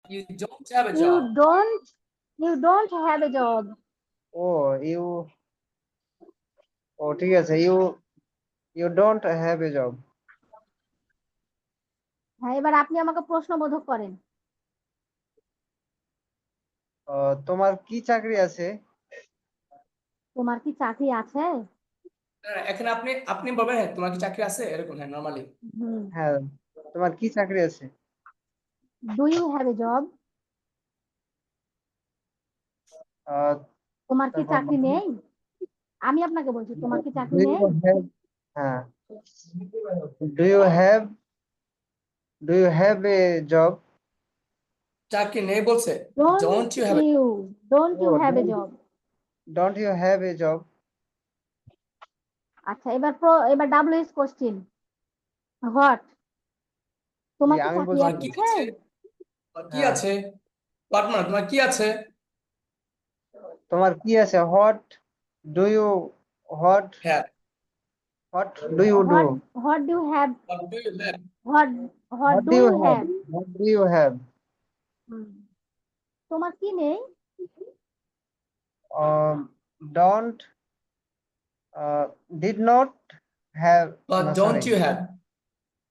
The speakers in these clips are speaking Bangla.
You don't have a You job. don't have a job. ও ঠিক আছে, you don't have a job. হ্যাঁ, এবার আপনি আমাকে প্রশ্নবোধক করেন। তোমার কি চাকরি আছে? তোমার কি চাকরি আছে? এখানে আপনি আপনি বলবেন হ্যাঁ তোমার কি চাকরি আছে, এরকম হ্যাঁ নরমালি। হ্যাঁ, তোমার কি চাকরি আছে? Do you have a job? তোমার কি তারপর চাকরি নেই? আমি আপনাকে বলছি তোমার কি চাকরি ডু নেই? ইউ হ্যাভ, হ্যাঁ, do you have a job? চাকরি নেই বলছে। Don't you have a Don't you have a job? Don't you have a job? আচ্ছা, এবার WH কোশ্চেন। হোয়াট? তোমার কি আমি চাকরি বলছি তোমার কি আছে? আছে? তোমার কি হ্যাঁ, আছে? হোয়াট মানে তোমার কি আছে? তোমার কি আছে? ডু ইউ হোয়াট হ্যাঁ। What do you do? What do you have? What do you have? What what do do you you have? have? What do you have? তোমার কি নেই? Don't did not have, What না সরি, don't you have?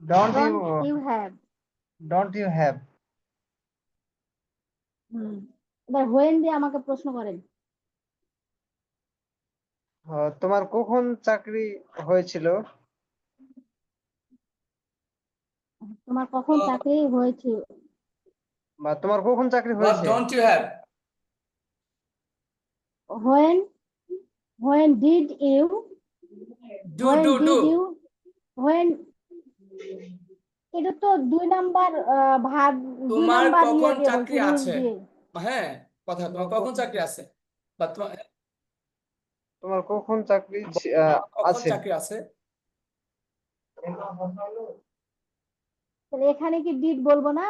Don't you Don't you have? Have. এবার when দিয়ে আমাকে প্রশ্ন করেন। তোমার কখন চাকরি হয়েছিল? তোমার কখন চাকরি হয়েছে? বা তোমার কখন চাকরি What হয়েছে? don't you have? When did you Do when do did do. you when এটা তো 2 নাম্বার ভাগ, 2 তোমার নাম্বার ইয়ে কখন দিয়ে চাকরি বলছে, রুল আছে? দিয়ে। হ্যাঁ, কথা তোমার কখন চাকরি আছে? বা তোমার তোমার কখন চাকরি কখন আছে? চাকরি আছে? তাহলে এখানে কি ডিড বলবো না?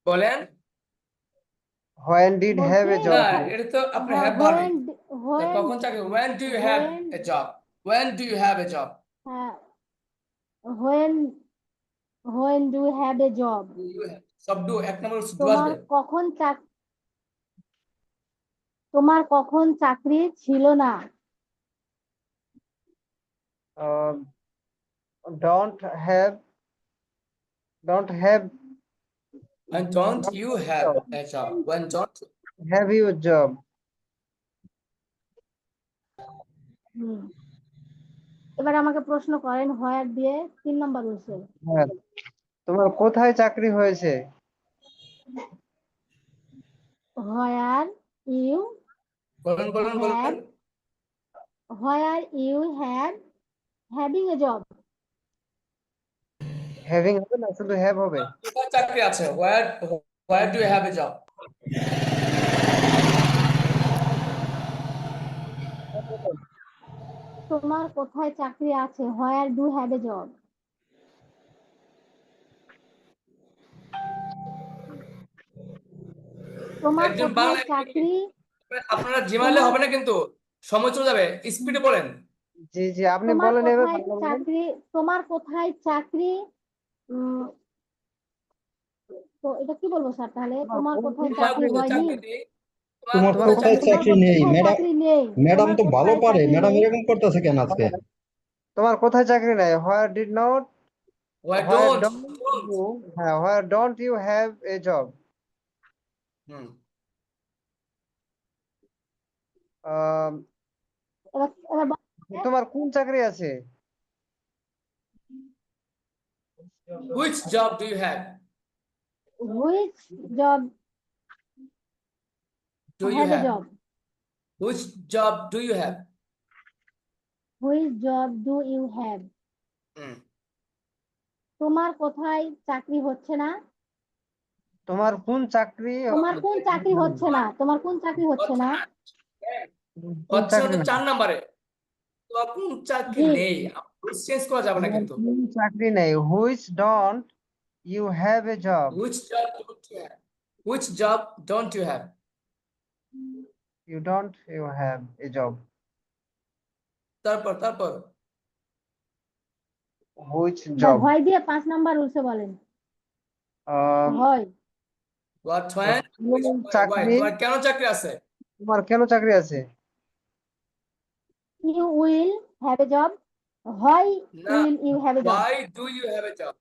বলেন। When did have a বলছি না, job? এটা তো আপনি হ্যাঁ, হ্যাভ ভার্বই। when কখন চাকরি? When do you have when a job? When do you have a job? হ্যাঁ, when do you have a job? Do you have? সব ডু এক নম্বর ডু তোমার আসবে। কখন তোমার কখন চাকরি ছিল না? Don't have When don't you have job. a job? When don't Have you job? এবার আমাকে প্রশ্ন করেন হোয়ার দিয়ে 3 নাম্বার বলছে। হ্যাঁ, তোমার কোথায় চাকরি হয়েছে? হোয়ার ইউ বলেন বলেন বলেন। Have where you have having a job. Having হবে না, শুধু হ্যাভ হবে। কোথায় চাকরি আছে? Where do you have a job? তোমার কোথায় চাকরি আছে? Where do have a job. তোমার একজন কোথায় বাংলা চাকরি? আপনারা জিমাইলে তোমার হবে না কিন্তু, সময় চলে যাবে। স্পিডে বলেন। জি জি, আপনি তোমার বলেন এবার, কোথায় বাংলা বলেন। চাকরি? তোমার কোথায় চাকরি? তো এটা কি বলবো স্যার তাহলে? তোমার কোথায় তোমার চাকরি কোথায় হয়নি? চাকরি নেই? তোমার কোথায় কোথায় চাকরি তোমার চাকরি নেই কোথায় ম্যাডাম? চাকরি নেই? ম্যাডাম তোমার তো ভালো কোথায় পারে, চাকরি ম্যাডাম নেই? এরকম করতেছে কেন আজকে? তোমার কোথায় চাকরি নাই? Why where don't don't you হ্যাঁ, where don't you have a job? হুম আহ, এবার তোমার কোন চাকরি আছে? which job do you have? which job Do you have a have? job? Which job do you have? which job do you have? হুম তোমার কোথায় চাকরি হচ্ছে না? তোমার কোন চাকরি তোমার কোন চাকরি হচ্ছে না? তোমার কোন চাকরি হচ্ছে না? কোন হচ্ছে না চাকরি তো নাই? 4 নম্বরে। তোমার কোন চাকরি জি, নেই? চেঞ্জ করা যাবে না তোমার কিন্তু। কোন চাকরি নেই? which don't you have a job? Which job don't you have? Which job don't you have? you have a job. তারপর which বা job? ভয় দিয়ে 5 নাম্বার রুলসে বলেন। হয় What when? Why? চাকরি তোমার কেন চাকরি আছে? তোমার কেন চাকরি আছে? you will have a job why না, will you have a job why do you have a job?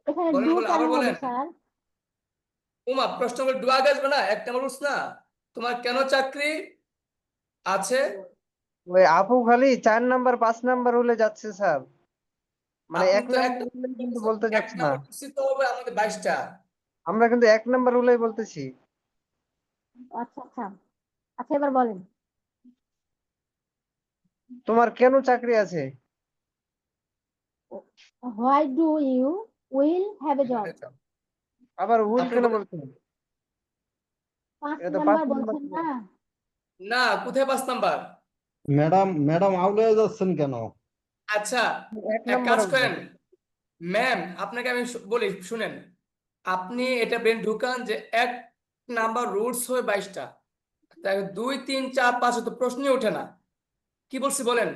এখানে বলেন ডু বলেন কেন আবার হবে বলেন। স্যার উমা প্রশ্ন করে ডু আগে আসবে না, একটা রুলস না। তোমার কেন চাকরি আছে? ওই আপু খালি 4 নাম্বার 5 নাম্বার হলে যাচ্ছে স্যার, মানে আপনি 1 তো নাম্বার একটা হলে কিন্তু বলতে এক যাচ্ছে না। নাম্বার রুলসই তো হবে আমাদের 22টা। আমরা কিন্তু 1 নাম্বার হলেই বলতেছি। আচ্ছা আচ্ছা আচ্ছা এবার বলেন তোমার কেন চাকরি আছে? why do you will have a job আবার উইল আপনি কেন বলেন। বলছেন? 5 এটা তো 5 নাম্বার নাম্বার বলছেন না না, কোথায় 5 নাম্বার? ম্যাডাম ম্যাডাম আউলে যাচ্ছেন কেন? আচ্ছা, 1 এক নাম্বার কাজ হবে। করেন ম্যাম, আপনাকে আমি বলি শুনেন। আপনি এটা ব্রেন ঢুকান যে এক নাম্বার রুটস হয় 22টা, তাই 2 3 4 5 তো প্রশ্নই ওঠে না। কি বলছি বলেন?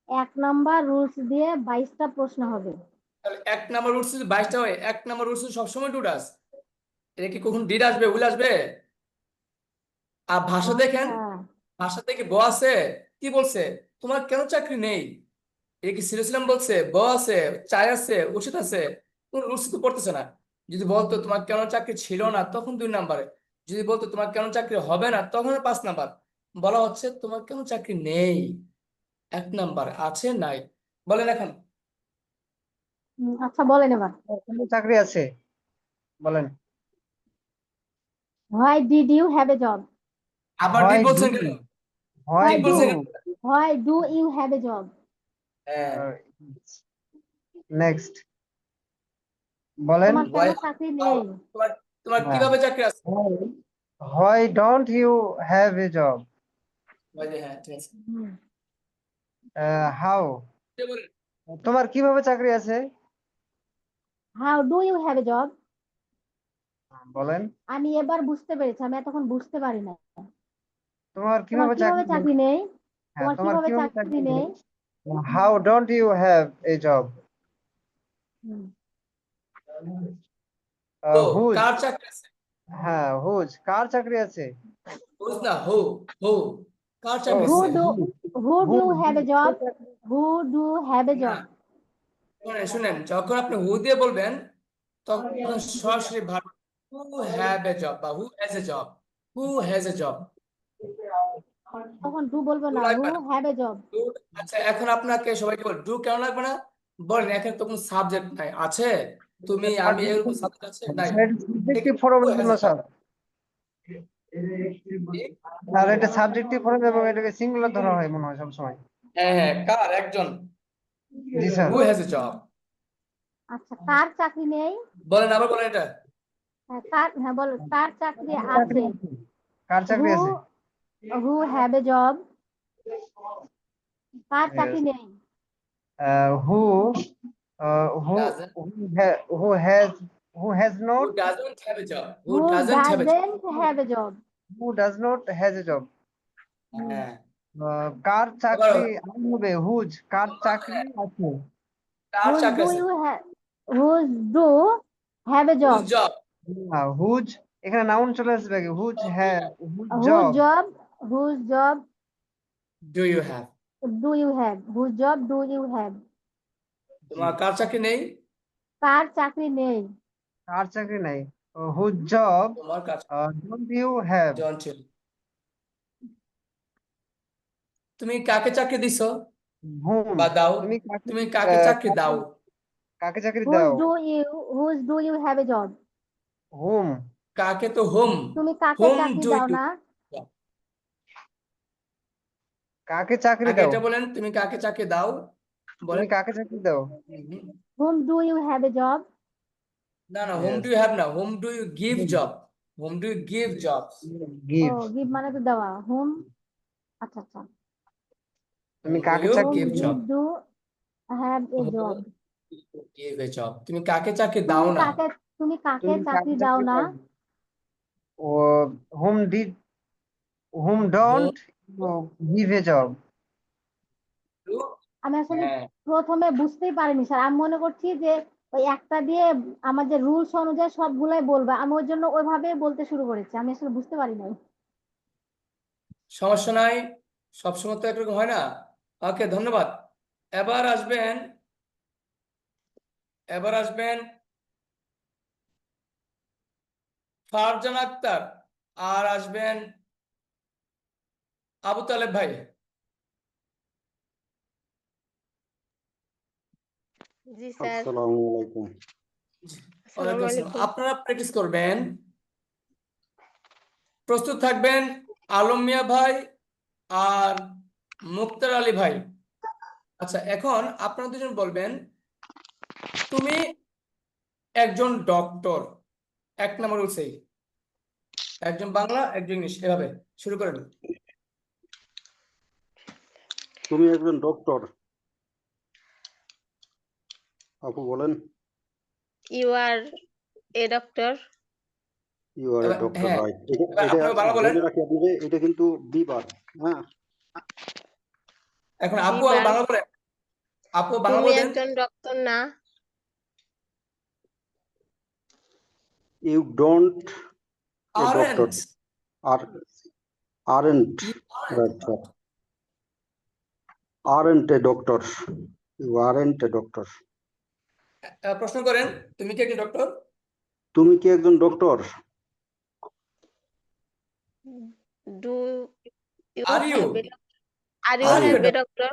1 নাম্বার রুলস দিয়ে 22টা প্রশ্ন হবে তাহলে এক নাম্বার রুটস যদি 22টা হয়, এক নাম্বার রুটস সবসময় ডুডাস। এটা কি কখন ডিড আসবে, উইল আসবে? আর ভাষা দেখেন, আচ্ছা ভাষা থেকে ব আছে। কি বলছে? তোমার কেন চাকরি নেই? এটা কি সিরিয়াসলাম বলছে? ব আছে, চাই আছে, ওষুধ আছে, কোন রুলস তো পড়তেছে না। যদি বলতো তোমার কেন চাকরি ছিল না, তখন 2 নাম্বারে। যদি বলতো তোমার কেন চাকরি হবে না, তখন 5 নাম্বার। বলা হচ্ছে তোমার কেন চাকরি নেই, 1 নাম্বার আছে নাই। বলেন এখন। আচ্ছা বলেন এবার তোমার কেন চাকরি আছে বলেন। why did you have a job আবার Why ডিড do বলছেন কেন? why ডিড do বলছেন কেন? why do you have a job হ্যাঁ, নেক্সট বলেন। তোমার কেন why? চাকরি নেই তোমার তোমার হ্যাঁ। কিভাবে চাকরি আছে? Why don't you have a job? হ্যাঁ, ঠিক আছে। হুম, How? এটা বলেন। তোমার কিভাবে চাকরি আছে how do you have a job বলেন। আমি এবার বুঝতে পেরেছি আমি এতক্ষণ বুঝতে পারি না তোমার তোমার কিভাবে কিভাবে চাকরি চাকরি নেই হ্যাঁ তোমার তোমার কিভাবে কিভাবে চাকরি চাকরি নেই How don't you have a job? হুম, তো Whose? কার চাকরি আছে? হ্যাঁ whose? কার চাকরি আছে? বুঝ না, হো হো কার চাকরি who আছে? do who do Whose? have a job who do have a না, job শুনেন শুনেন, যখন আপনি হু দিয়ে বলবেন, তখন সরাসরি verb who have a job বা who has a job. Who has a job. তখন do বলবো ডু না who লাগবে না। have a job ডু। আচ্ছা, এখন আপনাকে সবাইকে বল ডু কেন লাগবে না? বলেন, এখানে তো কোনো সাবজেক্ট নাই, আছে? তুমি, আমি, এরকম সাবজেক্ট আছে নাই? সাবজেক্টিভ এখানে who ফর্মের has জন্য a job। স্যার। আর এটা সাবজেক্টিভ ফর্ম এবং এটাকে সিঙ্গুলার ধরা হয় মনে হয় সবসময়। হ্যাঁ হ্যাঁ, কার? একজন। জি sir. Who has a job. আচ্ছা কার চাকরি নেই বলেন, আবার বলেন এটা। হ্যাঁ বলো কার চাকরি চাকরি আছে আছে। কার চাকরি who আছে? who have a job car Yes. চাকরি নেই Who Doesn't. who has Who not doesn't have a job? Who who doesn't have a job? doesn't have a job who does not has a job? হ্যাঁ, কার এবার চাকরি হবে হুজ কার চাকরি হ্যাঁ, আছে? কার whose চাকরি do আছে? you have whose do have a Whose job job? Whose এখানে নাউন চলে আসবে আগে হুজ হ্যাঁ whose whose job job whose job Do you have? do you have whose job do you have তোমার কার চাকরি নেই? কার চাকরি নেই কার চাকরি নাই হুজ জব তোমার কার don't you have? don't you? তুমি কাকে চাকরি দিছো হুম বা দাও? তুমি কাকে তুমি কাকে চাকরি দাও? কাকে চাকরি whose দাও? do you whose do you have a job হুম কাকে তো হোম। তুমি কাকে হোম চাকরি ডু দাও ইউ? না কাকে চাকরি আগে দাও? এটা বলেন, তুমি কাকে চাকরি দাও? তুমি বলেন। কাকে চাকরি দাও? হুম। whom do you have a job না না, whom Yes. Do you have না, whom do you give job. Whom do you give job? Give ও give মানে তো দেওয়া whom আচ্ছা আচ্ছা তুমি হোম ডু কাকে ইউ চাকরি give whom job? do have a job give a job. তুমি কাকে চাকরি দাও তুমি না? কাকে তুমি কাকে তুমি চাকরি কাকে দাও চাকরি না দাও? ও whom did whom home don't you give a job? Do আমি আসলে হ্যাঁ, প্রথমে বুঝতেই পারিনি স্যার। আমি মনে করছি যে ওই একটা দিয়ে আমার যে রুলস অনুযায়ী সবগুলাই বলবে, আমি ওই জন্য ওইভাবে বলতে শুরু করেছি, আমি আসলে বুঝতে পারি নাই। সমস্যা নাই, সবসময় তো একরকম হয় না। ওকে, ধন্যবাদ। এবার আসবেন, এবার আসবেন ফারজান আক্তার, আর আসবেন আবু তালেব ভাই। জি স্যার। আসসালামু আলাইকুম। ওয়ালাইকুম আসসালামু আসসালাম। আলাইকুম। আপনারা প্র্যাকটিস করবেন, প্রস্তুত থাকবেন আলম মিয়া ভাই আর মুক্তার আলী ভাই। আচ্ছা, এখন আপনারা দুজন বলবেন, তুমি একজন ডক্টর। এক নম্বর বলছেই, একজন বাংলা একজন ইংলিশ, এভাবে শুরু করেন। তুমি একজন ডক্টর, আপু বলেন। You are a doctor. You are a এবার ডক্টর, হ্যাঁ, রাইট। এবার এটা আপনারা বাংলা বলেন। বলে রাখি আপনাদের, এটা কিন্তু বিবার। হ্যাঁ, এখন বি আপু আবার বার। বাংলা বলেন, আপু বাংলা তুমি বলেন। একজন ডক্টর না। You don't a doctor, aren't, are aren't, you right aren't. Sir, aren't a doctor, you aren't a doctor. প্রশ্ন করেন, তুমি কি একজন ডক্টর? তুমি কি একজন doctor? Do you are you, have a are you are you have a doctor?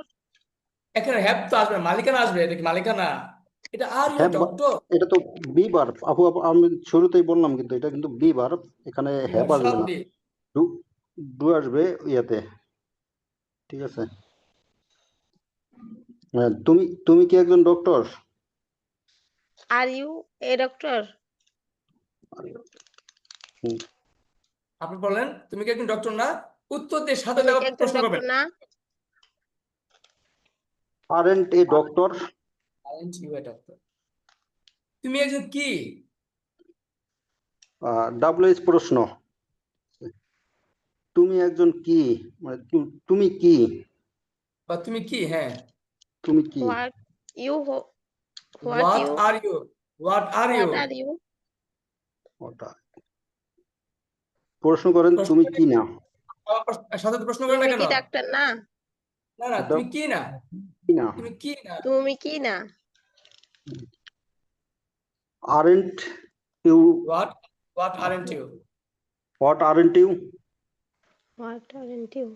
এখানে হ্যাভ তো আসবে, মালিকানা আসবে, এটা কি মালিকানা? এটা আর ইউ হ্যাঁ, ডক্টর। এটা তো বিবার আপু, আমি শুরুতেই বললাম, কিন্তু এটা কিন্তু বিবার, এখানে হ্যাভ আসবে সব না, বি। ডু ডু আসবে ইয়াতে। ঠিক আছে। হ্যাঁ, তুমি তুমি কি একজন doctor? Are you a doctor? হুম। আপনি বলেন, তুমি কি একজন ডক্টর না? উত্তর দিয়ে সাথে তুমি দেওয়া কি একজন প্রশ্ন ডক্টর করবেন। না? Aren't a doctor. Aren't you a doctor? তুমি একজন কি? ডাব্লিউএইচ প্রশ্ন, তুমি একজন কি, মানে তুমি কি, বা তুমি কি, হ্যাঁ। তুমি কি, what you what what you are you, what are you. What are you? ওটা প্রশ্ন করেন, প্রশ্ন তুমি করে, কি না। সাথে তো প্রশ্ন করেন না তুমি কেন? কি ডাক্তার না? না না, এটা তুমি কি না, কি না, তুমি কি না। তুমি কি না? Aren't you, what, what aren't you. What aren't you, what aren't you?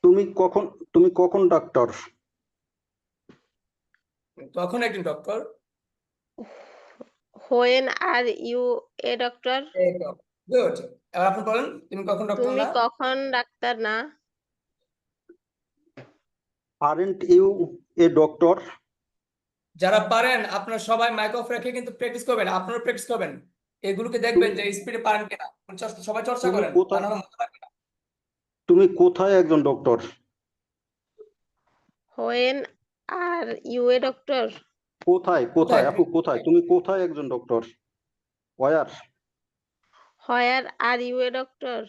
তুমি কখন, তুমি কখন ডাক্তার? তখন একজন doctor. When are you a doctor? এই তো, গুড। এবার আপনি বলেন, তুমি কখন ডক্টর তুমি না? কখন ডাক্তার না? Aren't you a doctor? যারা পারেন আপনারা সবাই মাইক অফ রেখে কিন্তু প্র্যাকটিস করবেন, আপনারা প্র্যাকটিস করবেন। এগুলোকে দেখবেন যে স্পিডে পারেন কিনা, সবাই চর্চা তুমি করেন, তা কোথায়, নাহলে মনে রাখবেন না। তুমি কোথায় একজন doctor? When are you a doctor? কোথায়, কোথায় কোথায় আপু, কোথায়, তুমি কোথায় একজন doctor? Where. Where are you a doctor?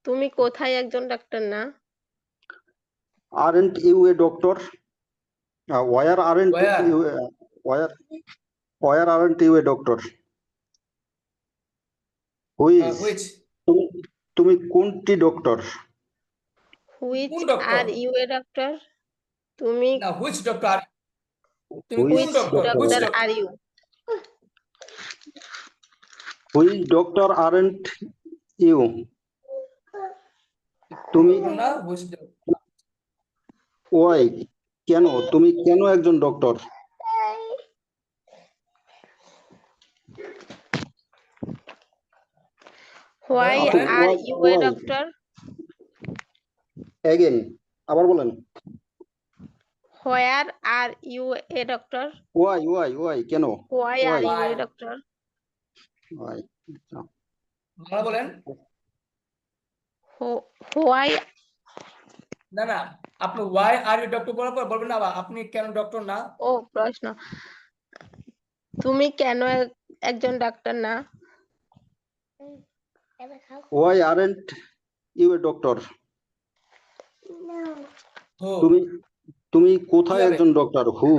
তুমি কোথায় একজন ডাক্তার না? Aren't you a doctor? Where aren't where, you, where, where aren't you a doctor? Which, which, তুমি, তুমি কোনটি ডক্টর? হুইচ কোন doctor? Are you a doctor? তুমি না, হুইচ ডক্টর, তুমি কোন which which doctor, doctor, which doctor doctor? Are you? Which doctor aren't you? কোন তুমি ডক্টর না, হুইচ ডক্টর? ওয়াই, কেন, তুমি কেন একজন ডক্টর? হোয়াই বলেন আপু, বলেন। Are why, you a why, doctor? Again, আবার বলেন। Where are you a doctor? Why, why, why, কেন, why are why, you Why? A doctor? Why, Bangla বলেন। হোয়াই, না না, আপনি ওয়াই আর ইউ ডক্টর বলার পর বলবেন না আবার আপনি কেন ডক্টর না। ও প্রশ্ন, তুমি কেন একজন ডাক্তার না? Why aren't you a doctor? হো তুমি তুমি কোথায় কিভাবে একজন ডক্টর? হু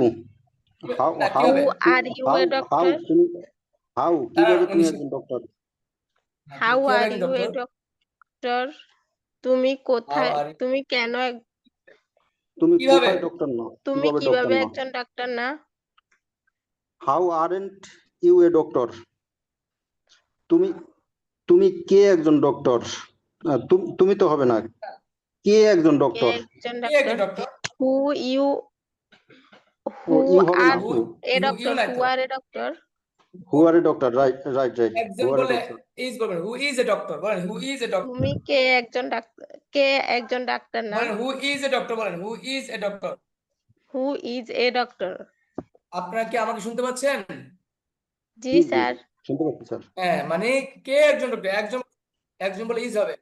হাউ না হাউ কিভাবে Who are you how a how doctor? তুমি হাউ দাঁড়ান কিভাবে তুমি উনিশ একজন ডক্টর? How কিভাবে are একজন you a ডক্টর doctor? তুমি হাউ কোথায় আর তুমি কেন তুমি কিভাবে কোথায় ডক্টর না? তুমি কিভাবে ডক্টর কিভাবে না? একজন ডাক্তার না? How aren't you a doctor? তুমি তুমি কে একজন ডক্টর? তুমি তো হবে না। কে একজন কে ডক্টর? একজন কে একজন ডাক্তার? ডক্টর Who you ও who ইউ হবে না, are who who a you doctor? নাই Who তো are a doctor? Who are a doctor, right right right, who একজন আর এ বলে ডক্টর। ইজ বলবেন হু ইজ এ ডক্টর বলেন হু ইজ এ ডক্টর তুমি কে একজন ডাক্তার? কে একজন ডাক্তার না? বলেন হু ইজ এ ডক্টর বলেন who is a doctor Who is a doctor? আপনারা কি আমাকে শুনতে পাচ্ছেন জি জি জি স্যার। শুনতে পাচ্ছি স্যার। হ্যাঁ মানে কে একজন ডক্টর একজন একজন বলে ইজ হবে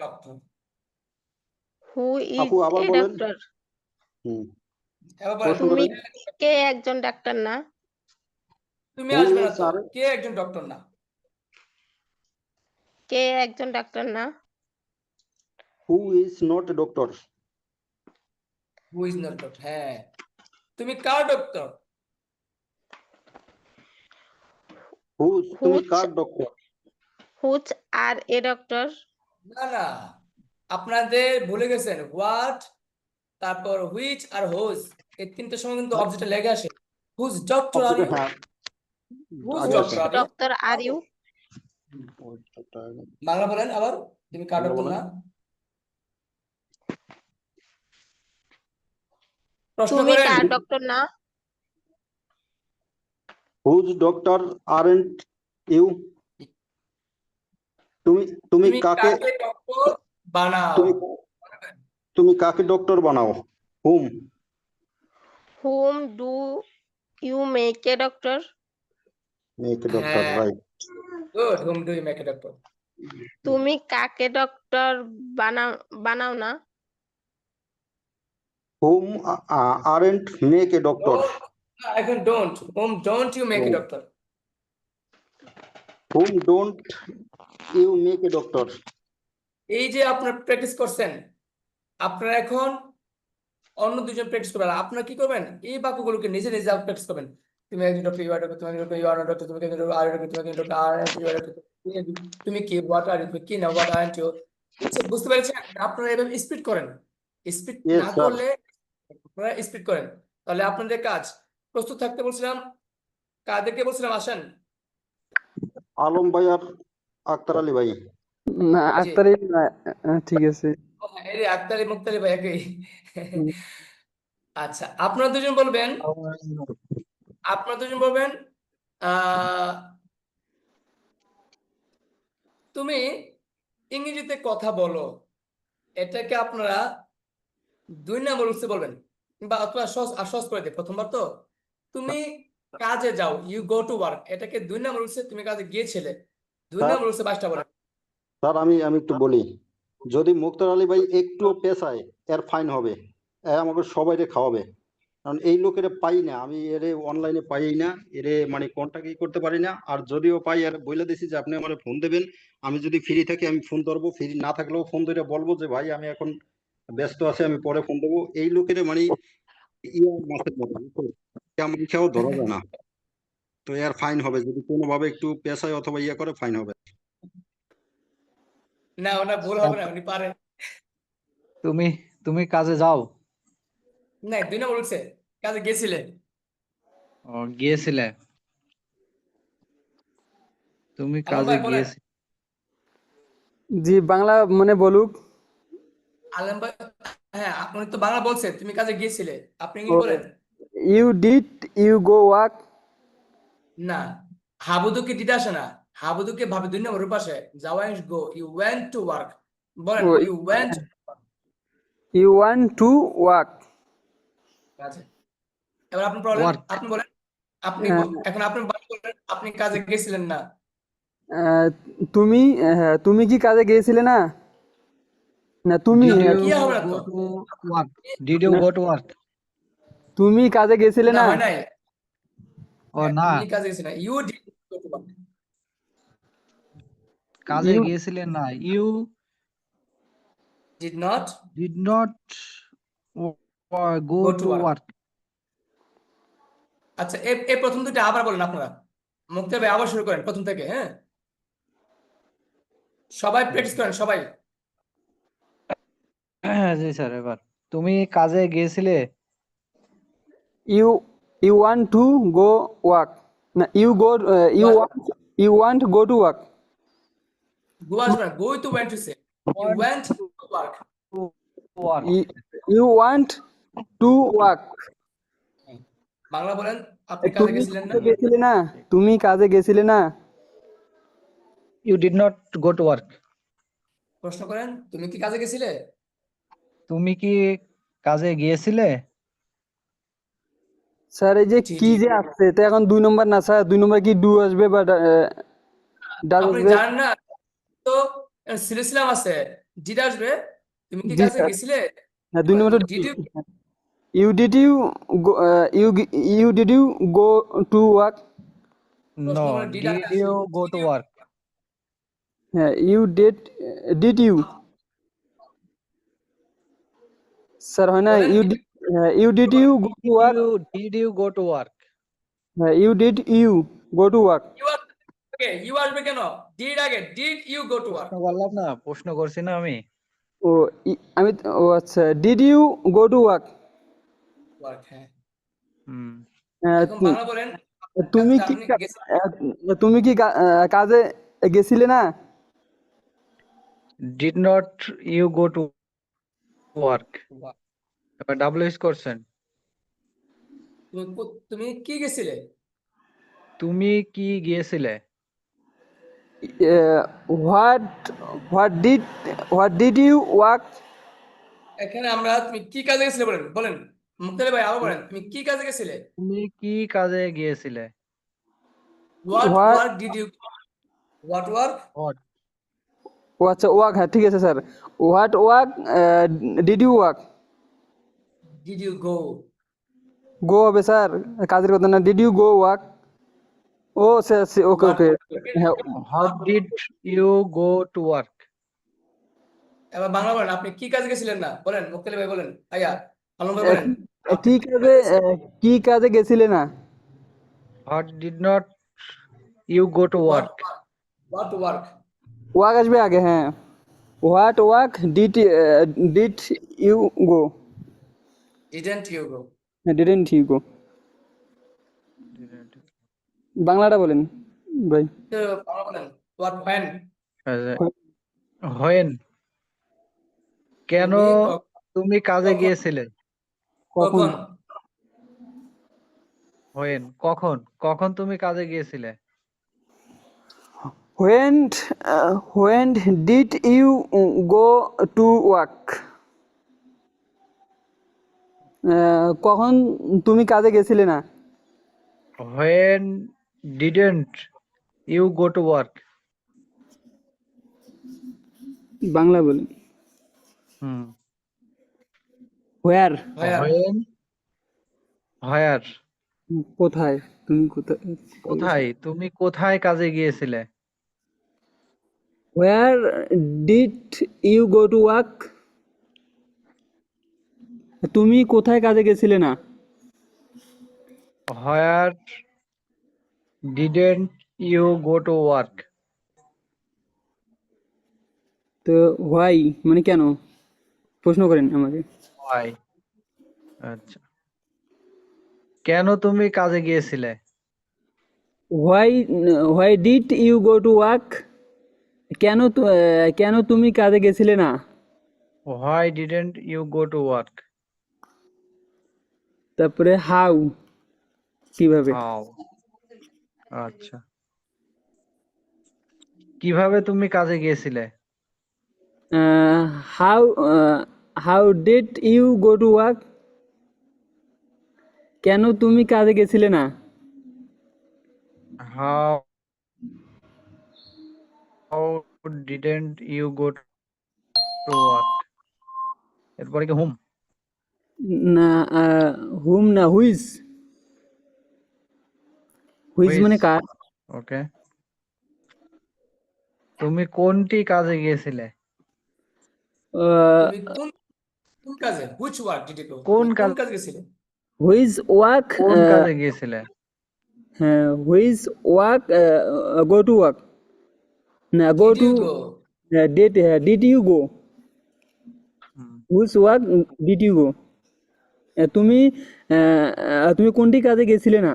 ডক্টর Who আপু is আবার a বলেন। doctor? হুম এবার বলেন প্রশ্ন তুমি করেন। কে একজন ডাক্তার না? তুমি হু আসবে না ইজ তো আর কে একজন ডক্টর না কে একজন ডাক্তার না? Who is not a doctor? Who is not doctor হ্যাঁ তুমি কার ডক্টর তুমি Which car doctor? which are a doctor? না না আপনাদের ভুলে গেছেন হোয়াট তারপর হুইচ আর হোজ এই তিনটের সময় কিন্তু অবজেক্টে লেগে আসে হুজ ডক্টর আর ইউ হ্যাঁ হুজ আগে Which আছে। Doctor are you doctor are you? Bangla বলেন আবার তুমি কার বাংলা ডক্টর বলেন। না প্রশ্ন তুমি করেন কার ডক্টর না? Whose doctor aren't you? তুমি তুমি তুমি কাকে কাকে ডক্টর বানাও তুমি তুমি কাকে ডক্টর বানাও? হুম Whom do you make a doctor? Make a doctor, হ্যাঁ right. Good hmm do you make a doctor তুমি কাকে ডক্টর বানাও না? Hmm aren't make a doctor? এখন don't hmm don't you make a doctor hmm don't you make a doctor? এই যে আপনারা প্র্যাকটিস করছেন আপনারা এখন অন্য দুজন প্র্যাকটিস করবেন আর আপনারা কি করবেন এই বাক্যগুলোকে নিজে নিজে প্র্যাকটিস করবেন তুমি একজন ডক্টর ইউ আর ডক্টর তুমি একজন doctor you are not doctor তুমি একজন ডক্টর আর ডক্টর তুমি একজন doctor are you are doctor তুমি কি হোয়াট আর ইউ কি না হোয়াট আর ইউ বুঝতে পেরেছেন আপনারা এভাবে স্পিড করেন স্পিড ইয়েস না স্যার। করলে আপনারা স্পিড করেন তাহলে আপনাদের কাজ প্রস্তুত থাকতে বলছিলাম কাদেরকে বলছিলাম আসেন আলম ভাই আর আক্তার আলী ভাই। না জি আক্তারি না, ঠিক আছে। ও হ্যাঁ, এই যে আক্তারি মুক্তারি ভাই একই হুম। আচ্ছা আপনারা দুজন বলবেন আহ তুমি ইংরেজিতে কথা বলো এটাকে আপনারা 2 নম্বর রুলসে বলবেন বা অথবা সহজ করে দিই প্রথমবার তো তুমি কাজে যাও ইউ গো টু ওয়ার্ক এটাকে 2 নম্বর রুলসে তুমি কাজে গিয়েছিলে দুই স্যার নম্বর রুলসে 5টা বলেন স্যার আমি একটু বলি, যদি মুক্তার আলী ভাই একটু পেশায় এর ফাইন হবে, এ আমাকে সবাইকে খাওয়াবে। কারণ এই লোকের পাই না, আমি এর অনলাইনে পাই না, এর মানে কন্ট্যাক্টই করতে পারি না। আর যদিও পাই এর বলে দিছি যে আপনি আমার ফোন দেবেন, আমি যদি ফ্রি থাকি আমি ফোন ধরবো, ফ্রি না থাকলেও ফোন ধরে বলবো যে ভাই আমি এখন ব্যস্ত আছি, আমি পরে ফোন দেবো। এই লোকের মানে ইয়া মাছের মতো, বুঝছো? কেমন খেয়েও ধরা যায় না। তো এর ফাইন হবে, যদি কোনোভাবে একটু পেশায় অথবা ইয়ে করে ফাইন হবে। না ওনার ভুল হবে না উনি পারেন তুমি তুমি কাজে যাও? না 2 নম্বর রুলসে কাজে গেছিলে ও গিয়েছিলে, তুমি আলম কাজে ভাই বলেন গিয়েছিলে। জি বাংলা মানে বলুক। আলম ভাই হ্যাঁ আপনি তো বাংলা বলছেন তুমি কাজে গিয়েছিলে আপনি ও ইংলিশ বলেন you did you go walk. না হাবুদুকে দিতে আসে না হাবুদুকে ভাবে 2 নম্বর রূপ আসে যাওয়া go you went to work বলেন ও you went you want to walk. কাজে এবার আপনি বলেন ওয়ার্ক। আপনি বলেন এখন আপনি বলেন আপনি কাজে গেছিলেন না তুমি তুমি কি কাজে গিয়েছিলে না? না তুমি ডিড ইউ কি হবে না গো তো টু ওয়ার্ক? ডিড ইউ না, গো টু ওয়ার্ক? তুমি কাজে গিয়েছিলে না না? হয় নাই ও না, তুমি কাজে গেছিলে না ইউ ডিড কাজে ইউ গিয়েছিলেন না। You did not did not go go to to work. work. আচ্ছা, এই প্রথম দুটো আবার বলেন আপনারা। মুক্তার ভাই আবার শুরু করেন প্রথম থেকে, হ্যাঁ? সবাই প্র্যাকটিস করেন, সবাই। জি স্যার, এবার তুমি কাজে গিয়েছিলে? you want to go work না you want go to work Go আসবে না, go to went to say. You Want went to work. to work. you want to work Bangla বলেন, আপনি কাজে তুমি গেছিলেন না? কাজে গেছিলে না তুমি কাজে গেছিলে না You did not go to work. প্রশ্ন করেন, তুমি কি কাজে গেছিলে? তুমি কি কাজে গিয়েছিলে? স্যার এই যে জি, কি জি। যে আসছে তো এখন 2 নম্বর না স্যার 2 নম্বর কি ডু আসবে বা ডাজ আপনি আসবে জানেন না তো, সিলেছিলাম আছে, ডিড আসবে। তুমি কি জি কাজে স্যার গেছিলে? হ্যাঁ 2 নম্বর did you you did you go to work প্রশ্ন No. করে did Did you go to work? হ্যাঁ you did you স্যার হয় না বলেন, you did you go to work Did you go to work? হ্যাঁ you did you go to work you okay, you আসবে কেন? ডিড আগে, did you go to work? প্রশ্ন করলাম না, প্রশ্ন করছি না আমি। ও ও আচ্ছা did you go to work work, হ্যাঁ। হুম। এখন বাংলা বলেন, তুমি কি আপনি গেছিলেন? তুমি কি কাজে গেছিলে না Did not you go to work? এবার ডাবল ইউজ করছেন। তুমি কি গেছিলে? তুমি কি গিয়েছিলে? Uh, what what did you work এখানে আমরা তুমি কি কাজে গেছিলে বলেন, বলেন। মুক্তার ভাই আবার বলেন, তুমি কি কাজে গেছিলে? তুমি কি কাজে গিয়েছিলে? What What? Work did you, what work What? ও আচ্ছা ওয়ার্ক হ্যাঁ ঠিক আছে sir what work did you work did you go? Go হবে স্যার কাজের কথা না ডিড ইউ গো ওয়ার্ক ও স্যার ওকে ওকে হ্যাঁ How did you go to work? এবার বাংলা বলেন, আপনি কি কাজে গেছিলেন না বলেন, মুক্তার ভাই বলেন, আয়া আলম ভাই বলেন, আপনি কি কাজে গেছিলে না What did not you go to work? What work work আসবে আগে হ্যাঁ what work did you go didn't you go? Didn't you go বাংলাটা বলেন ভাই বাংলা বলেন, হোয়াট হোয়েন? When? কেন তুমি তুমি কাজে কখন? গিয়েছিলে? কখন কখন? When? কখন? কখন তুমি কাজে গিয়েছিলে? when did you go to work কখন তুমি কাজে গেছিলে না When didn't you go to work? Bangla বলেন হুম। where When? Where? কোথায় তুমি কোথায় কোথায়? তুমি কোথায় কাজে গিয়েছিলে? where did you go to work তুমি কোথায় কাজে গেছিলে না Where didn't you go to work? তো why মানে কেন প্রশ্ন করেন আমাকে Why? আচ্ছা। কেন তুমি কাজে গিয়েছিলে? why did you go to work কেন তুমি কাজে গেছিলে না Why didn't you go to work? তারপরে how কিভাবে How? আচ্ছা। কিভাবে তুমি কাজে গিয়েছিলে? how how did you go to work কেন তুমি কাজে গেছিলে না How didn't you go to work? এরপরে কি হুম? না হুম না হুইজ মানে কার ওকে। তুমি কোনটি কাজে গিয়েছিলে? তুমি কোন কোন কাজে which work did you go, কোন তুমি কোন কাজ কাজে গেছিলে? হুইজ ওয়াক, কোন কাজে গিয়েছিলে? হ্যাঁ, which walk, go to walk, না go did to, you go? Did you go, hmm. Which walk did you go, তুমি তুমি কোনটি কাজে গেছিলে না?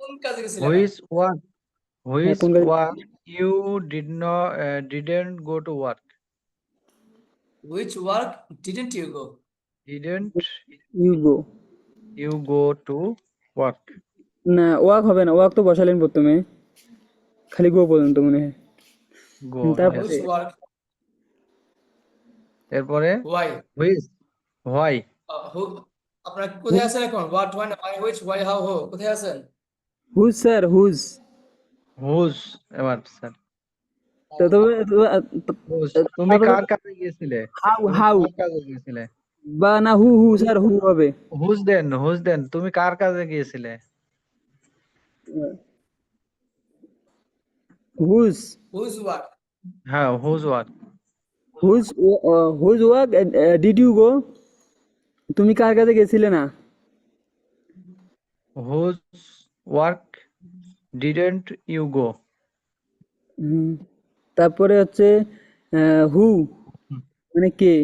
কোন কাজে গেছিলে না? হুইচ ওয়ার্ক হ্যাঁ, হুইচ কোন কাজে work you didn't go to work? Which work didn't you go? Didn't you go? you go to work? না, ওয়াক হবে না, ওয়াক তো বসালেন প্রথমে, খালি গো পর্যন্ত মনে হয়। Go, তারপরে হুইচ yes. ওয়ার্ক এরপরে ওয়াই হুইচ, why? হু, আপনারা কোথায় আছেন এখন? What, when, why, which, why, how, who, কোথায় আছেন? Whose sir, whose. হুজ, এবার স্যার তবে হুজ। তুমি কার কাছে গিয়েছিলে? হাউ, তুমি হাউ কার কাছে গিয়েছিলে? বা না, হু হু স্যার, হু হবে। হুজ দেন তুমি কার কাছে গিয়েছিলে? হুজ, হুইচ ওয়ার্ক হ্যাঁ, whose work. Whose, whose walk did you go, তুমি কার কাছে গেছিলে না? Whose work didn't you go? Hmm, তারপরে হচ্ছে হু, মানে কে?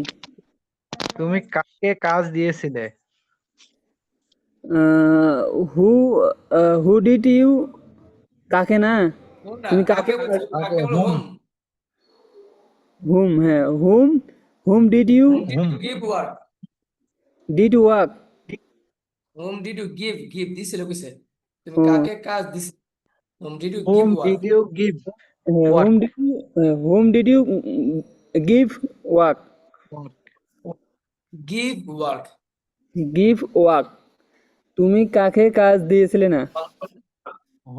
তুমি কাকে কাজ দিয়েছিলে? হু, হু ডিড ইউ, কাকে না, কোন না, তুমি কাকে কাকে, বলছো? কাকে? কাকে বলো? হুম, হোম, হুম, হ্যাঁ, hmm, hmm did you, whom did hmm. You give work? Did walk, whom did you give, give দিছিলে কইছে, তুমি ও কাকে কাজ দিছিলে? Whom did you give Whom work? did you give whom work? Did you, whom did you give walk, give work. Give walk, তুমি কাকে কাজ দিয়েছিলে না?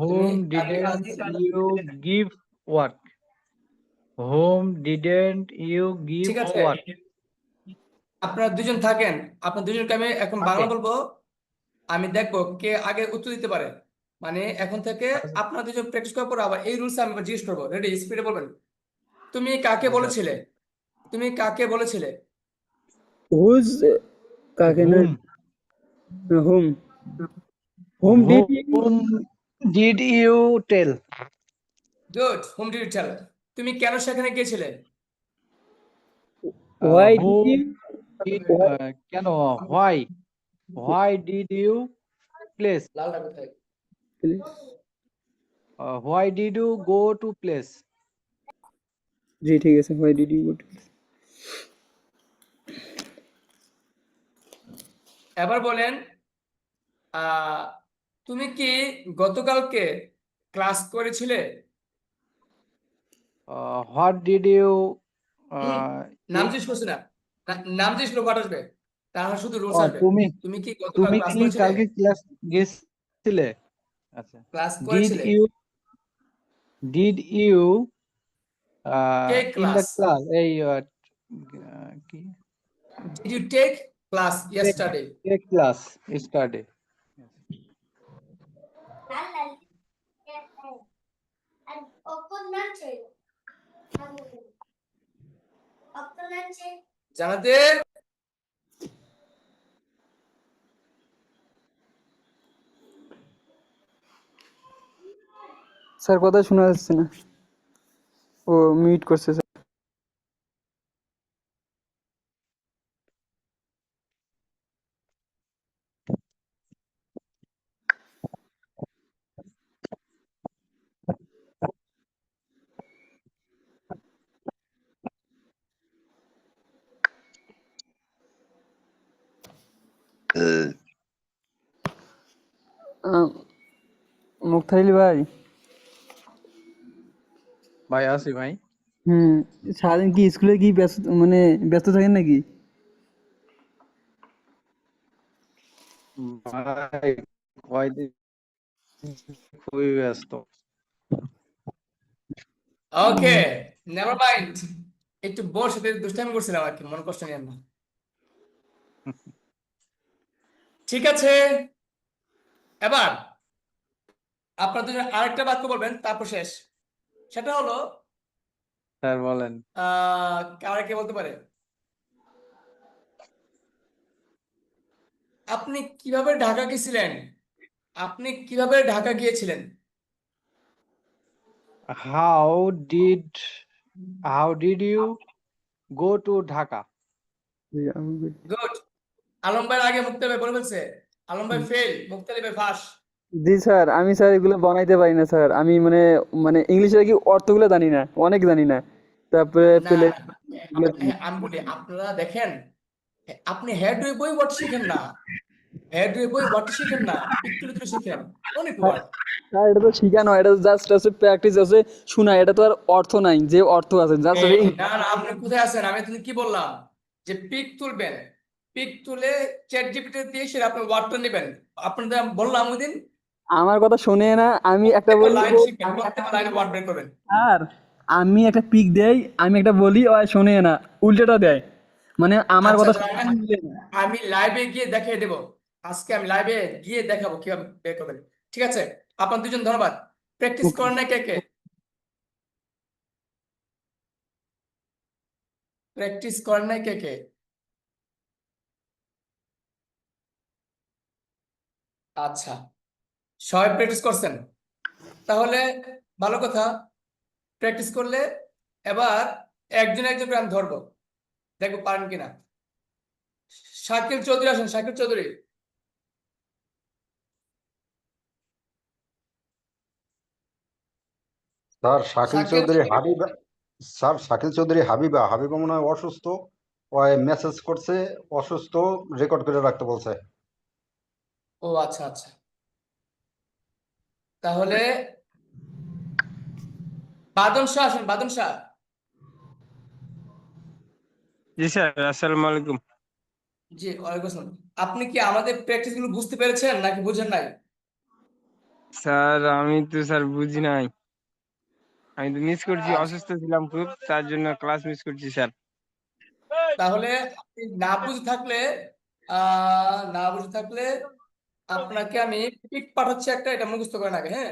তুমি Whom কাকে কাজ didn't দিছিলে? you give work? Whom didn't you give ঠিক আছে, work? আপনারা দুজন থাকেন, আপনার দুজনকে আমি এখন বাংলা Okay. বলবো, আমি দেখবো কে আগে উত্তর দিতে পারে। মানে এখন থেকে আপনার দুজন প্র্যাকটিস করার পর আবার এই রুলস আমি আবার জিজ্ঞেস করবো। রেডি? স্পিডে বলবেন। তুমি কাকে Okay. বলেছিলে? তুমি কাকে বলেছিলে? হুজ, কাকে না, Whom? Whom, hmm did you, Whom did you tell? গুড, হোম ডিড ইউ টেল? তুমি কেন সেখানে গিয়েছিলে? Why did Whom you, did কেন? Why? Why did you place? লালটা কোথায়? Why did you go to place? জি ঠিক আছে, হোয়াই ডিড ইউ, এবার বলেন, আহ তুমি কি গতকালকে ক্লাস করেছিলে? What did you নাম eat? জিজ্ঞেস করছি না, নাম জিজ্ঞেস করলে what আসবে? তাহলে শুধু রুলস আসবে। তুমি তুমি কি গতকাল তুমি ক্লাস কি করেছিলে? কালকে ক্লাস গেছিলে? আচ্ছা। ক্লাস Did করেছিলে? you did you K in the class? class এই কি Did you take class take yesterday? take class yesterday? জানাতে স্যার কথা শোনা যাচ্ছে না, ও মিউট করছে স্যার। মুক্তারিল ভাই, ভাই আসি ভাই। হুম, সারাদিন কি স্কুলে কি ব্যস্ত, মানে ব্যস্ত থাকেন নাকি? ভাই কয়দিন খুবই ব্যস্ত। ওকে, নেভার মাইন্ড। একটু বোর সাথে দুষ্টামি করছিলাম আর কি, মন কষ্ট নিয়েন না। ঠিক আছে, এবার আপনার দুজন আরেকটা বাক্য বলবেন, তারপর শেষ। সেটা হলো, স্যার বলেন। কারা কে বলতে পারে? আপনি কিভাবে ঢাকা গেছিলেন? আপনি কিভাবে ঢাকা গিয়েছিলেন? How did how did you go to Dhaka? জি, আমি গুড। আলম ভাই আগে মুক্তার ভাই বলে ফেলছে। আলম ভাই ফেল, মুক্তালি ভাই ফাঁস। জি স্যার, আমি স্যার এগুলো বানাইতে পারি না স্যার। আমি মানে মানে ইংলিশের কি অর্থগুলো জানি না, অনেক জানি না। তারপরে না পেলে না, হ্যাঁ, আমি বলি আপনারা দেখেন, আপনি হেড ওয়ে বই ওয়ার্ড শিখেন না, হেড ওয়ে বই ওয়ার্ড শিখেন না, একটু একটু শিখেন অনেক ওয়ার্ড। স্যার এটা তো শিখানো, এটা জাস্ট আছে প্র্যাকটিস আছে, শোনা। এটা তো আর অর্থ নাই, যে অর্থ আছে জাস্ট এই না না, আপনি কোথায় আছেন? আমি তুমি কি বললাম যে পিক তুলবেন, পিক তুলে চ্যাট জিপিটি দিয়ে সেটা আপনি ওয়ার্ডটা নেবেন। আপনাদের বললাম ওই দিন, আমার কথা শুনে না। আমি একটা প্রত্যেকটা বলি লাইন ও, শিখবেন, প্রত্যেকটা লাইনে ওয়ার্ড বের করবেন। স্যার আমি একটা পিক দেই, আমি একটা বলি ও শোনে না, উল্টোটা দেয়। মানে আমার আচ্ছা কথা তাহলে শুনে নিলে না। আমি লাইভে গিয়ে দেখিয়ে দেবো। আজকে আমি লাইভে গিয়ে দেখাবো কিভাবে বের করবেন। ঠিক আছে, আপনার দুজন ধন্যবাদ। Practice okay. করেন না কে কে? প্র্যাকটিস করেন না কে কে? আচ্ছা, সবাই প্র্যাকটিস করছেন, তাহলে ভালো কথা। প্র্যাকটিস করলে এবার একজন একজন করে আমি ধরবো, দেখবো পারেন কিনা। শাকিল চৌধুরী আসেন, শাকিল চৌধুরী। স্যার শাকিল শাকিল চৌধুরী চৌধুরী, হাবিবা, স্যার শাকিল চৌধুরী হাবিবা, হাবিবা মনে হয় অসুস্থ, ওই মেসেজ করছে অসুস্থ, রেকর্ড করে রাখতে বলছে। ও আচ্ছা আচ্ছা, তাহলে বাদন শাহ আসেন, বাদন শাহ। জি স্যার, আসসালামু আলাইকুম। জি ওয়ালাইকুম আসসালাম। আপনি কি আমাদের প্র্যাকটিস গুলো বুঝতে পেরেছেন নাকি বুঝেন নাই? স্যার আমি তো স্যার বুঝি নাই, আমি তো মিস করছি, আচ্ছা, অসুস্থ ছিলাম খুব, তার জন্য ক্লাস মিস করছি স্যার। তাহলে আপনি না বুঝে থাকলে, না বুঝে থাকলে আপনাকে আমি পিক পাঠাচ্ছি একটা, এটা মুখস্থ করেন আগে, হ্যাঁ?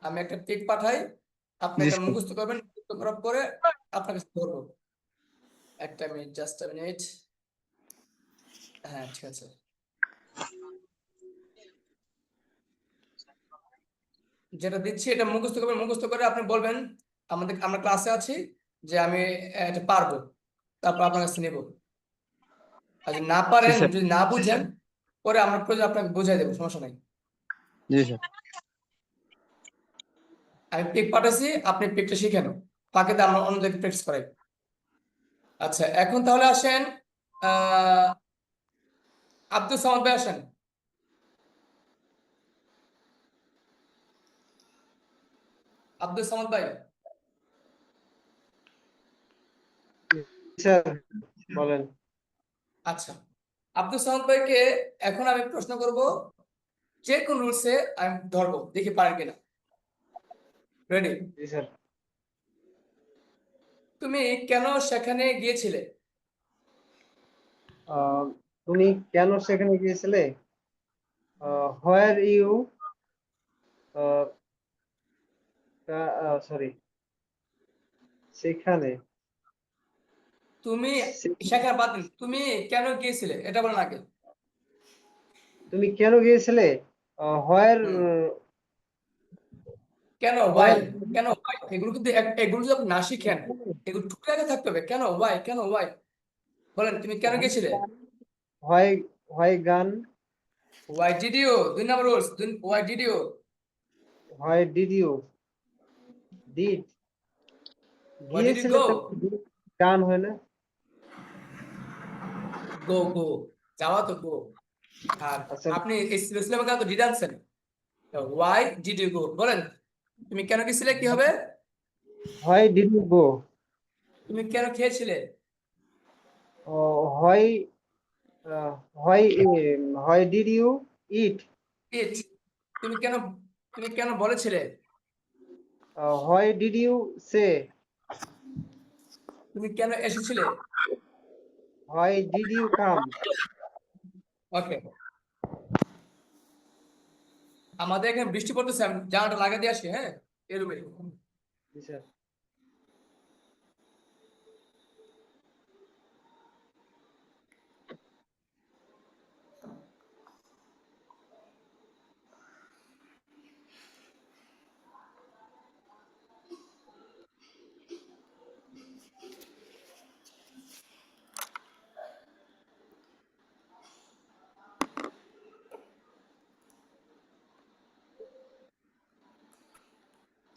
আমি একটা পিক পাঠাই, আপনি জি এটা স্যার। মুখস্থ করবেন, মুখস্থ করার পরে আপনাকে ধরবো। একটা মিনিট, জাস্ট মিনিট। হ্যাঁ ঠিক আছে, যেটা দিচ্ছি এটা মুখস্থ করবেন, মুখস্থ করে আপনি বলবেন আমরা ক্লাসে আছি, যে আমি এটা পারবো, তারপর আপনার কাছে নেবো। আর যদি না জি পারেন, স্যার। যদি না বুঝেন, পরে আমরা প্রয়োজন আপনাকে বুঝাই দেবো, সমস্যা নাই। জি স্যার। আমি পিক পাঠাচ্ছি, আপনি পিকটা শিখেন, ফাঁকে আমরা অন্যদেরকে প্র্যাকটিস করাই। আচ্ছা, এখন তাহলে আসেন, আহ আব্দুল সামাদ ভাই আসেন। আব্দুল সামাদ ভাই, স্যার বলেন। আচ্ছা, আব্দুল সামাদ ভাইকে এখন আমি প্রশ্ন করব, যে কোন রুলসে আমি ধরবো, দেখি পারেন কিনা। রেডি? জি স্যার। তুমি কেন সেখানে গিয়েছিলে? তুমি কেন সেখানে গিয়েছিলে? হোয়ার ইউ, সরি, সেখানে, তুমি সে- সেখানে বাদ দিন, তুমি কেন গিয়েছিলে এটা বলেন আগে। তুমি কেন গিয়েছিলে? হোয়ার, হুম, কেন, ওয়াই, হোয়ার, কেন ওয়াই, এগুলো কিন্তু এগুলো যদি আপনি না শিখেন, এগুলো টুকরে আগে থাকতে হবে। কেন ওয়াই, কেন ওয়াই, বলেন তুমি কেন গিয়েছিলে? হোয়াই, হোয়াই গান, ওয়াই ডিড ইউ, 2 নম্বর rules, why did you, why did you, did, why did you গিয়েছিলে গো, তো গান হয় না? গো গো, যাওয়া তো গো। আর আচ্ছা, আপনি এই সিলেবাসে তো ডিড আনছেন, ওয়াই ডিড ইউ গো বলেন, তুমি কেন গেছিলে কি হবে? হোয়াই ডিড ইউ গো, তুমি কেন খেয়েছিলে? Why, why, why did you eat, eat, তুমি কেন, তুমি কেন বলেছিলে? হোয়াই ডিড ইউ সে, তুমি কেন এসেছিলে? Why did you come. Okay, আমাদের এখানে বৃষ্টি পড়তেছে, আমি জানাটা লাগিয়ে দিয়ে আসি, হ্যাঁ? এর উপরে। জি স্যার।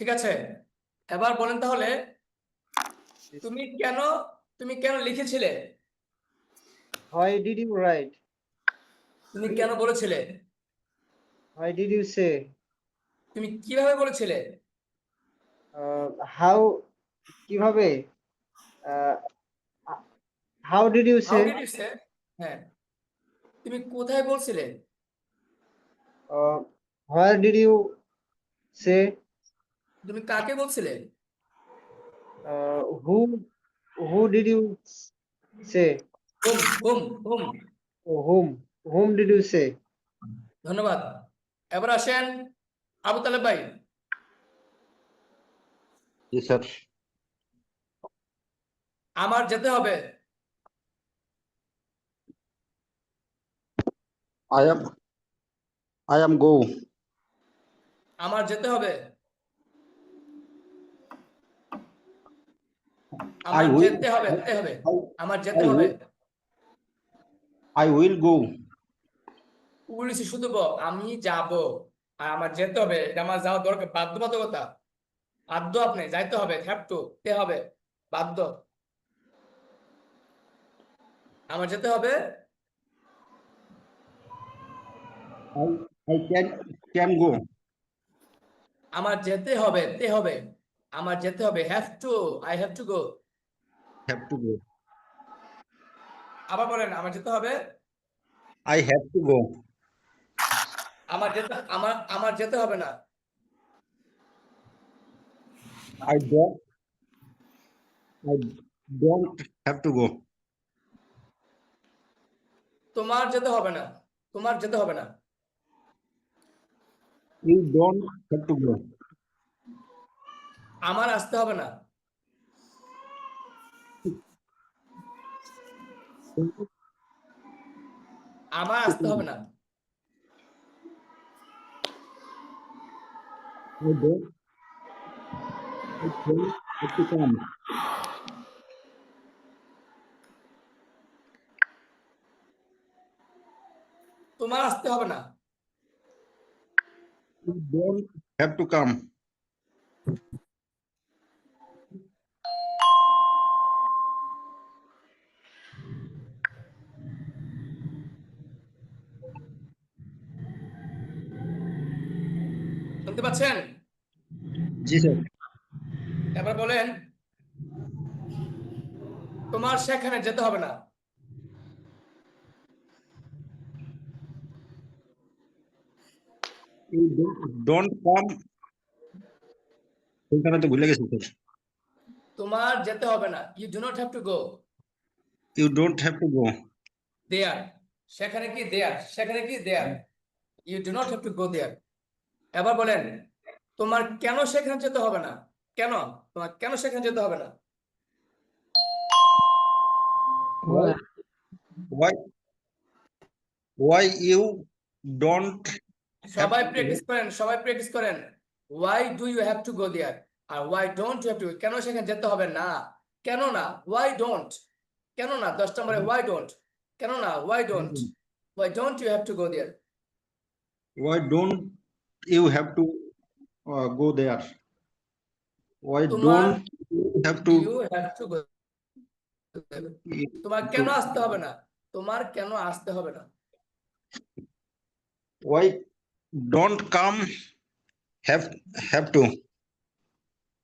ঠিক আছে, এবার বলেন তাহলে তুমি কেন তুমি কেন লিখেছিলে, Why did you write? তুমি কেন বলেছিলে, Why did you say? তুমি কিভাবে বলেছিলে, How কিভাবে? How did you how say? Did you say, হ্যাঁ, তুমি কোথায় বলছিলে, Where did you say? তুমি কাকে বলছিলে, Who did you say? Hmm hmm hmm. Oh, whom did you say? ধন্যবাদ। এবার আসেন আবু তালেব ভাই, জি স্যার। আমার যেতে হবে, আই অ্যাম গো। আমার যেতে হবে, আই আমার উইল যেতে হবে, যেতে হবে, আমার যেতে আই হবে। Will I will go. Police শুধু আমি যাব, আর আমার যেতে হবে, এটা আমার যাওয়া দরকার, বাধ্যবাধকতা, বাধ্য, আপনি যাইতে হবে, হ্যাভ টু, তে হবে, বাধ্য, আমার যেতে হবে, আই ক্যান গো। আমার যেতে হবে, তে হবে, আমার যেতে হবে, have to, I have to go. Have to গো। আবার বলেন, আমার যেতে হবে, আই হ্যাভ টু গো। আমার যেতে হবে না, I don't have to go. তোমার যেতে হবে না, তোমার যেতে হবে না, you don't have to go. আমার আসতে হবে না, আমার আসতে হবে না, I don't have to come. তোমার আসতে হবে না, You don't have to come. শুনতে পাচ্ছেন? জি স্যার। এবার বলেন, তোমার সেখানে যেতে হবে না, You don't come. ওইখানে তো ভুলে গেছি স্যার। তোমার যেতে হবে না, you do not have to go You don't have to go. There, সেখানে কি দেয়ার, সেখানে কি there, you do not have to go there. এবার বলেন, তোমার কেন সেখানে যেতে হবে না, কেন, তোমার কেন সেখানে যেতে হবে না, Why? Why? Why you don't have সবাই to go? প্র্যাকটিস করেন, সবাই প্র্যাকটিস করেন, why do you have to go there, আর why don't you have to, কেন সেখানে যেতে হবে না, কেন না, ওয়াই ডোন্ট, কেন না, 10 নম্বরে ওয়াই ডোন্ট, কেন না, why don't you have to go there, Why don't you have to go there? Why তোমার don't you have to? You have to go, তোমার কেন আসতে হবে না, তোমার কেন আসতে হবে না, Why don't come? Have to?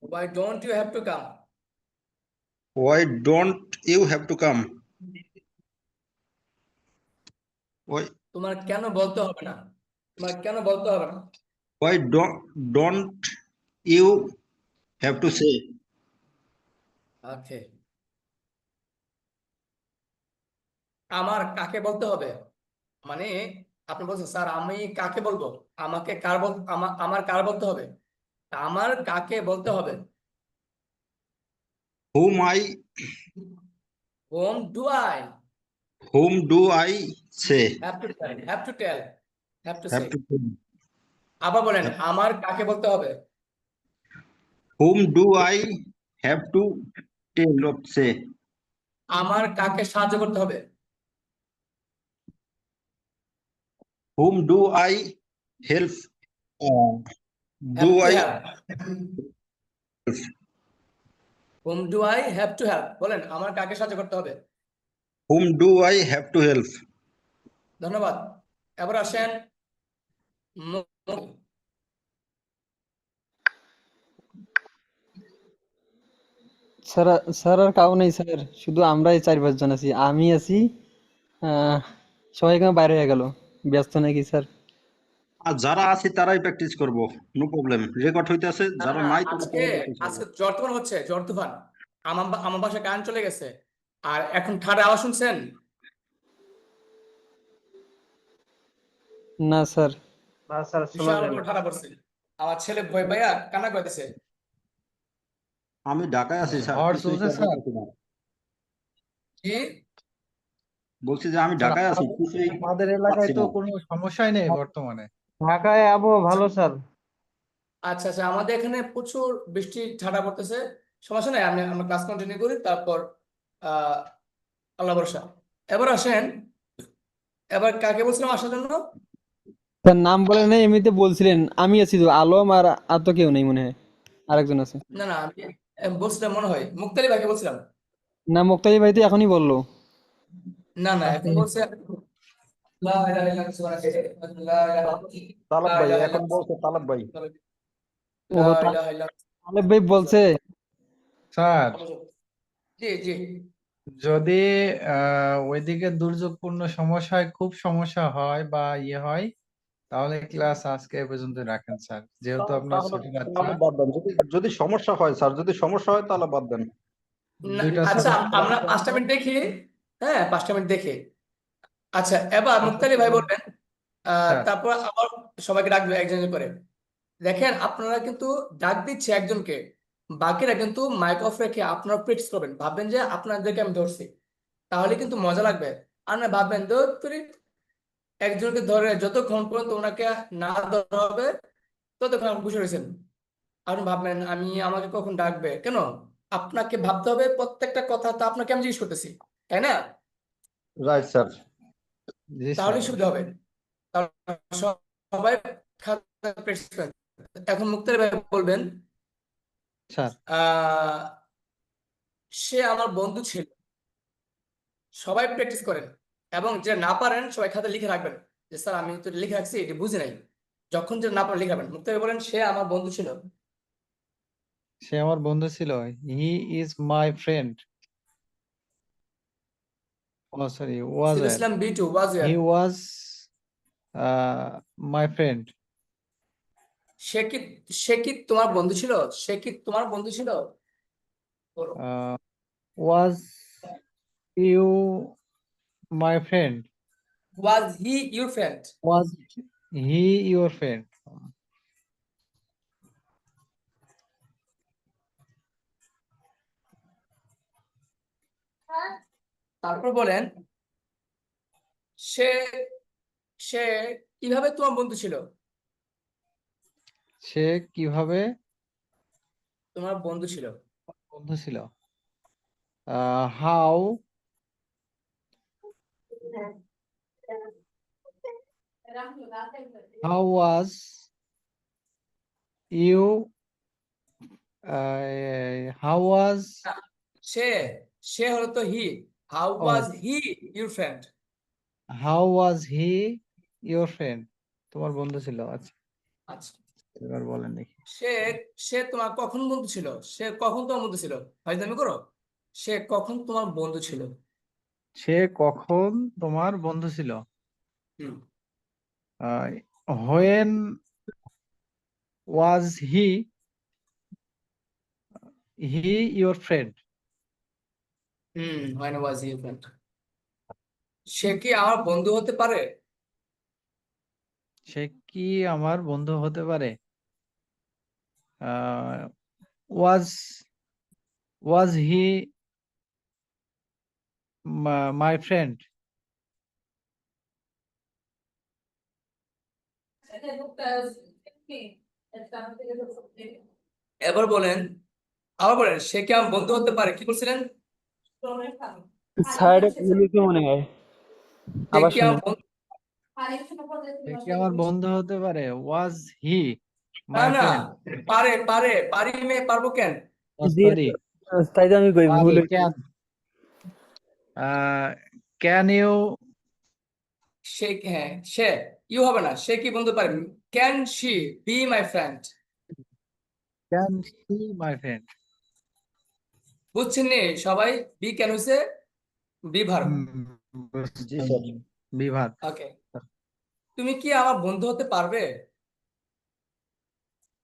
Why don't you have to come, Why don't you have to come? Why? তোমার কেন বলতে হবে না, তোমার কেন বলতে হবে না, Why don't you have to say? ওকে, আমার কাকে বলতে হবে, মানে আপনি বলছেন স্যার আমি কাকে বলবো, আমাকে কার বল, আমার কার বলতে হবে, আমার কাকে বলতে হবে, Whom I? whom do I Whom do I say? have to tell, have to tell, have to say, Have to tell. আবার বলেন, আমার কাকে বলতে হবে, Whom do I have to tell or say? আমার কাকে সাহায্য করতে হবে, Whom do I help? Do have to I help. Whom do I have to help? বলেন আমার কাকে সাহায্য করতে হবে? whom do I have to help? ধন্যবাদ। এবার আসেন স্যার স্যার আর কাউ নেই স্যার, শুধু আমরাই 4-5 জন আছি, আমি আছি, আহ সবাই এখানে বাইরে হয়ে গেল, ব্যস্ত নাকি স্যার? আর যারা আছে তারাই প্র্যাকটিস করব, নো প্রবলেম, রেকর্ড হইতেছে, না যারা না নাই তারা আজকে পরে প্র্যাকটিস করবো। আজকে ঝড় তুফান হচ্ছে, ঝড় তুফান। আমার বাসায় কারেন্ট চলে গেছে, আর এখন ঠাড়া আওয়াজ শুনছেন? না স্যার। না স্যার, শোনা বিশাল যায় বড় না। ঠাড়া পড়ছে। আমার ছেলে ভয় পাইয়া কান্না করতেছে। আমি ঢাকায় আছি স্যার, ঝড় কিছুই চলছে স্যার। করতে পারছি না। কি? বলছি যে আমি স্যার ঢাকায় আছি, কিছুই আমাদের এলাকায় পাচ্ছি তো না। কোনো সমস্যাই নেই বর্তমানে। ঢাকায় আবহাওয়া ভালো স্যার। আচ্ছা আচ্ছা, আমাদের এখানে প্রচুর বৃষ্টি ঠাড়া পড়তেছে। সমস্যা নাই, আমরা ক্লাস কন্টিনিউ করি, তারপর আহ আল্লাহ ভরসা। এবার আসেন, এবার কাকে বলছিলাম আসার জন্য? স্যার নাম বলে নেই, এমনিতে বলছিলেন, আমি আছি তো, আলম আর তো কেউ নেই মনে হয়, আরেকজন আছে। না না, আমি বলছিলাম মনে হয় মুক্তারি ভাইকে বলছিলাম। না, মুক্তাদি ভাই তো এখনই বললো। না না, এখন বলছে লা ইলাহা ইল্লাল্লাহ, লা তালাব ভাই ইলাহা এখন বলছে, তালাব ভাই। ও লা ইলাহা ইল্লাল্লাহ। তালেব ভাই বলছে। স্যার জি জি। যদি ওইদিকে দুর্যোগপূর্ণ সমস্যা হয়, খুব সমস্যা হয় বা ইয়ে হয়, তাহলে ক্লাস আজকে এ পর্যন্ত রাখেন স্যার, যেহেতু আপনার তাহলে ছুটি বাচ্চা। তাহলে বাদ দেন, যদি যদি সমস্যা হয় স্যার, যদি সমস্যা হয় তাহলে বাদ দেন। দুইটা আচ্ছা, সাবজেক্ট ক্লাস আমরা করেন 5টা তো। মিনিট দেখি। হ্যাঁ, 5টা মিনিট দেখে। আচ্ছা, এবার মুক্তারি ভাই বলবেন, স্যার তারপর আবার সবাইকে ডাকবে একজন একজন করে। দেখেন, আপনারা কিন্তু ডাক দিচ্ছে একজনকে, বাকিরা কিন্তু মাইক অফ রেখে আপনারা প্র্যাকটিস করবেন, ভাববেন যে আপনাদেরকে আমি ধরছি, তাহলে কিন্তু মজা লাগবে। আর না ভাববেন ধরি একজনকে ধরে যতক্ষণ পর্যন্ত ওনাকে না ধরা হবে ততক্ষণ আপনি বসে রয়েছেন। আপনি ভাববেন আমাকে কখন ডাকবে, কেন? আপনাকে ভাবতে হবে প্রত্যেকটা কথা তো আপনাকে আমি জিজ্ঞেস করতেছি, তাই না? Right sir. জি স্যার তাহলে সুবিধা হবে। তাহলে সবাই খাতা প্র্যাকটিস করেন। এখন মুক্তার ভাই বলবেন, স্যার আহ সে আমার বন্ধু ছিল। সবাই প্র্যাকটিস করেন, এবং যে না পারেন সবাই খাতা লিখে রাখবেন, যে স্যার আমি তো লিখে রাখছি, এটি বুঝি নাই। যখন যে না পারেন লিখাবেন। মুক্তার ভাই বলেন, সে আমার বন্ধু ছিল। সে আমার বন্ধু ছিল, he is my friend. Oh sorry, was ছিল Islam B2 was he year. Was my friend. সে কি সে কি তোমার বন্ধু ছিল? সে কি তোমার বন্ধু ছিল? বলো। Was you my friend? Was he your friend? Was he your friend? তারপর বলেন, সে সে কিভাবে তোমার বন্ধু ছিল? সে কিভাবে তোমার বন্ধু ছিল। বন্ধু ছিল? How how was you how was না, সে সে হলো তো he. How was he your friend? How was he your friend? তোমার বন্ধু ছিল, আচ্ছা আচ্ছা, এবার বলেন দেখি। সে সে তোমার কখন বন্ধু ছিল? সে কখন তোমার বন্ধু ছিল? ফাইজলামি করো। সে কখন তোমার বন্ধু ছিল? সে কখন তোমার বন্ধু ছিল? Hmm when was he your friend? When was he your friend? সে কি আমার বন্ধু হতে পারে? সে কি আমার বন্ধু হতে পারে? ওয়াজ ওয়াজ হি মাই ফ্রেন্ড? এবার বলেন, আবার বলেন, সে কি আমার বন্ধু হতে পারে? কি বলছিলেন? সাইডে ভুল হয়েছে মনে হয়, সে আবার কি শুনেন। আমার বন্ধু? সে কি আমার বন্ধু হতে পারে? ওয়াজ হি না মাই না, ফ্রেন্ড। পারি মে পারবো কেন? জি সরি, তাই তো আমি কই ভুল হয়েছে। ক্যান ক্যান ইউ সে, হ্যাঁ সে, ইউ হবে না, সে কি বলতে পারে? Can she be my friend? Can see my friend? বুঝছেন নি সবাই? বি কেন হয়েছে? Be verb. G sir. বিভাগ। ওকে, তুমি কি আমার বন্ধু হতে পারবে?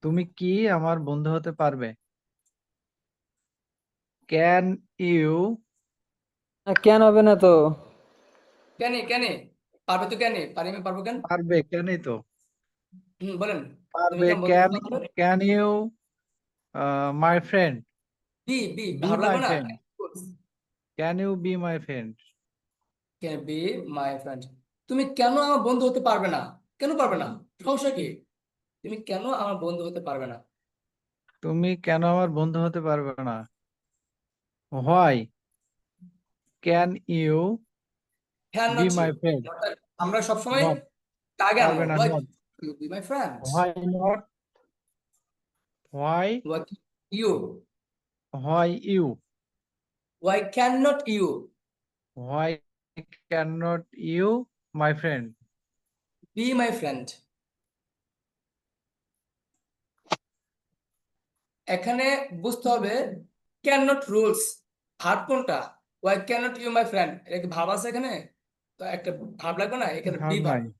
তুমি কি আমার বন্ধু হতে পারবে? ক্যান ইউ কেন হবে না তো? কেন পারবে তো, পারি মে পারবো কেন? পারবে, ক্যানই তো বলেন, তুমি পারবে। কি আমার বন্ধু ক্যান হতে পারবে? Can you my friend, be be ভালো মাই লাগবে না? Friend, can you be my friend? Can be my friend. তুমি কেন আমার বন্ধু হতে পারবে না? কেন পারবে না? সমস্যা কি? তুমি কেন আমার বন্ধু হতে পারবে না? তুমি কেন আমার বন্ধু হতে পারবে না? হোয়াই ক্যান ইউ হ্যাঁ be not you, my friend? আমরা সবসময় নট, কাকে আনবো? পারবে না, why not. You be my friend? Why not, why why you, why you, why can not you why can not you my friend? Be my friend? এখানে বুঝতে হবে ক্যান নট রুলস ভার্ব কোনটা, why can not you my friend, এটা কি ভাব আছে এখানে? তো একটা ভাব লাগবে না, এখানে বি ভাব ভার্ব, নাই,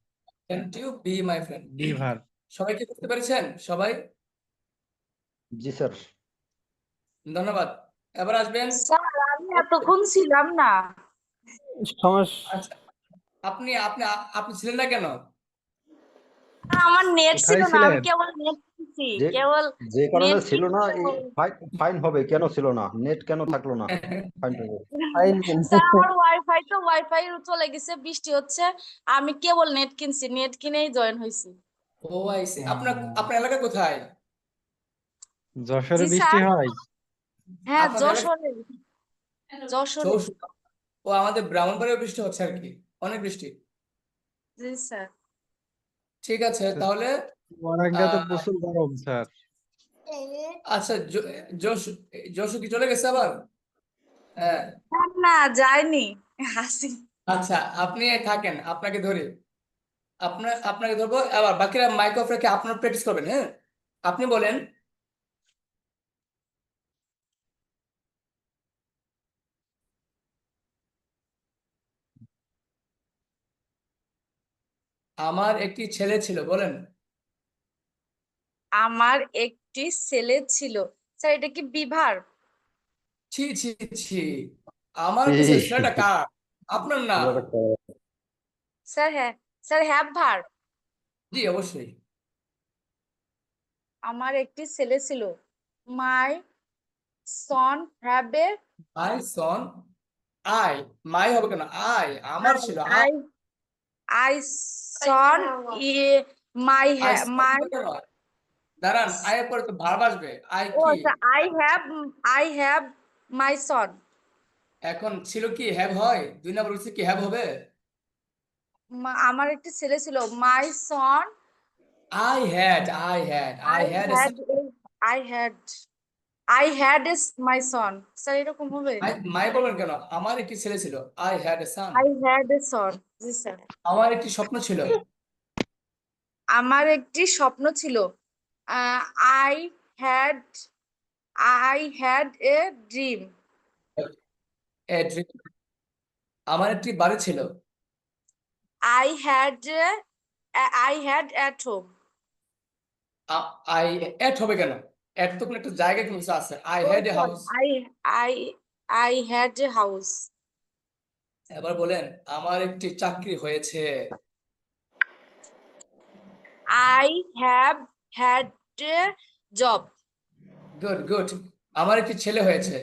can not you be my friend. বিভার। সবাই কি বুঝতে পেরেছেন? সবাই জি স্যার। ধন্যবাদ। এবার আসবেন। স্যার আমি এতক্ষণ ছিলাম না। সমস্যা আচ্ছা, আপনি আপনি আপনি ছিলেন না কেন? আমার নেট ছিল কোথায় না, আমি ছিলেন? কেবল নেট কিনছি, যে কেবল যে কারণে নেট ছিল না, কিনছি। ফাইন হবে। কেন ছিল না? নেট কেন থাকলো না? ফাইন হবে। স্যার আমার ওয়াইফাই চলে গেছে, বৃষ্টি হচ্ছে, আমি কেবল নেট কিনছি, নেট কিনেই জয়েন হয়েছি। ও আইসি, আপনার আপনার এলাকা কোথায়? যশোরে জি বৃষ্টি স্যার, হয়? হ্যাঁ আপনাদের এলাকা যশোরে। চৌষট্টি। ও আমাদের ব্রাহ্মণবাড়িয়া বৃষ্টি হচ্ছে আর কি, অনেক বৃষ্টি। জি স্যার। ঠিক আছে তাহলে। চুয়াডাঙ্গা তো আহ প্রচুর গরম স্যার। আচ্ছা, যশু, যশু কি চলে গেছে আবার? হ্যাঁ, না না যায়নি, হাসি। আচ্ছা আপনি থাকেন, আপনাকে ধরি, আপনাকে ধরবো। আবার বাকিরা মাইক অফ রেখে আপনার প্র্যাকটিস করবেন, হ্যাঁ? আপনি বলেন, আমার একটি ছেলে ছিল, বলেন। আমার একটি ছেলে ছিল। স্যার এটা কি বিভার? ছি ছি ছি, আমার একটি ছেলে, ছেলেটা কার? আপনার না? স্যার হ্যাঁ, স্যার হ্যাভ ভার। জি অবশ্যই। আমার একটি ছেলে ছিল। My son have a, I son, I, my হবে কেন? আই, আমার ছিল, I I son my I my, হবে কেন? দাঁড়ান, আই এর পরে তো ভার্ব আসবে। আই ও কি? আচ্ছা, আই হ্যাভ মাই সন। এখন ছিল কি হ্যাভ হয়? 2 নম্বর হচ্ছে কি হ্যাভ হবে? আমার একটি ছেলে ছিল। My son, I I had a had son. I had I had a my son. Sir এরকম হবে? মাই বলবেন কেন? আমার একটি ছেলে ছিল, I had a son. I had a son. জি স্যার। আমার একটি স্বপ্ন ছিল। আমার একটি স্বপ্ন ছিল। I had I had a dream. A dream. আমার একটি বাড়ি ছিল। I had I had at home. I at হবে কেন? এট তো কোনো একটা জায়গায় কোনো কিছু আছে। I oh had a sorry, house. I I had a house. এবার বলেন, আমার একটি চাকরি হয়েছে। I have had a job. Good good. আমার একটি ছেলে হয়েছে।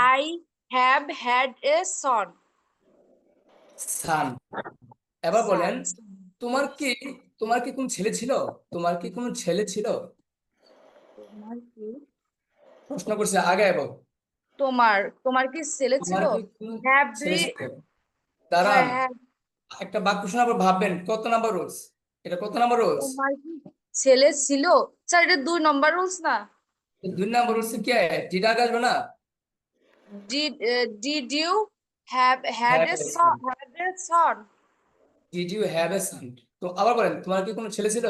I have had a son. Son. এবার সান। বলেন, তোমার কি তোমার কি কোনো ছেলে ছিল? তোমার কি কোনো ছেলে ছিল? তোমার কি প্রশ্ন করছে আগে। এবং তোমার তোমার কি ছেলে ছিল? তোমার কি কোনো হ্যাভ ছেলে রি, ছিল? দাঁড়ান, হ্যাঁ হ্যাঁ। একটা বাক্য শোনার পর ভাববেন কত নাম্বার রুলস, এটা কত নাম্বার রুলস? তোমার কি ছেলে ছিল। স্যার এটা 2 নম্বর রুলস না? तो 2 नंबर रूल से क्या है, जीटा का जो ना Did you have had have a a son? son, Had a son? did you have a son? তো আবার বলেন, তোমার কি কোনো ছেলে ছিল?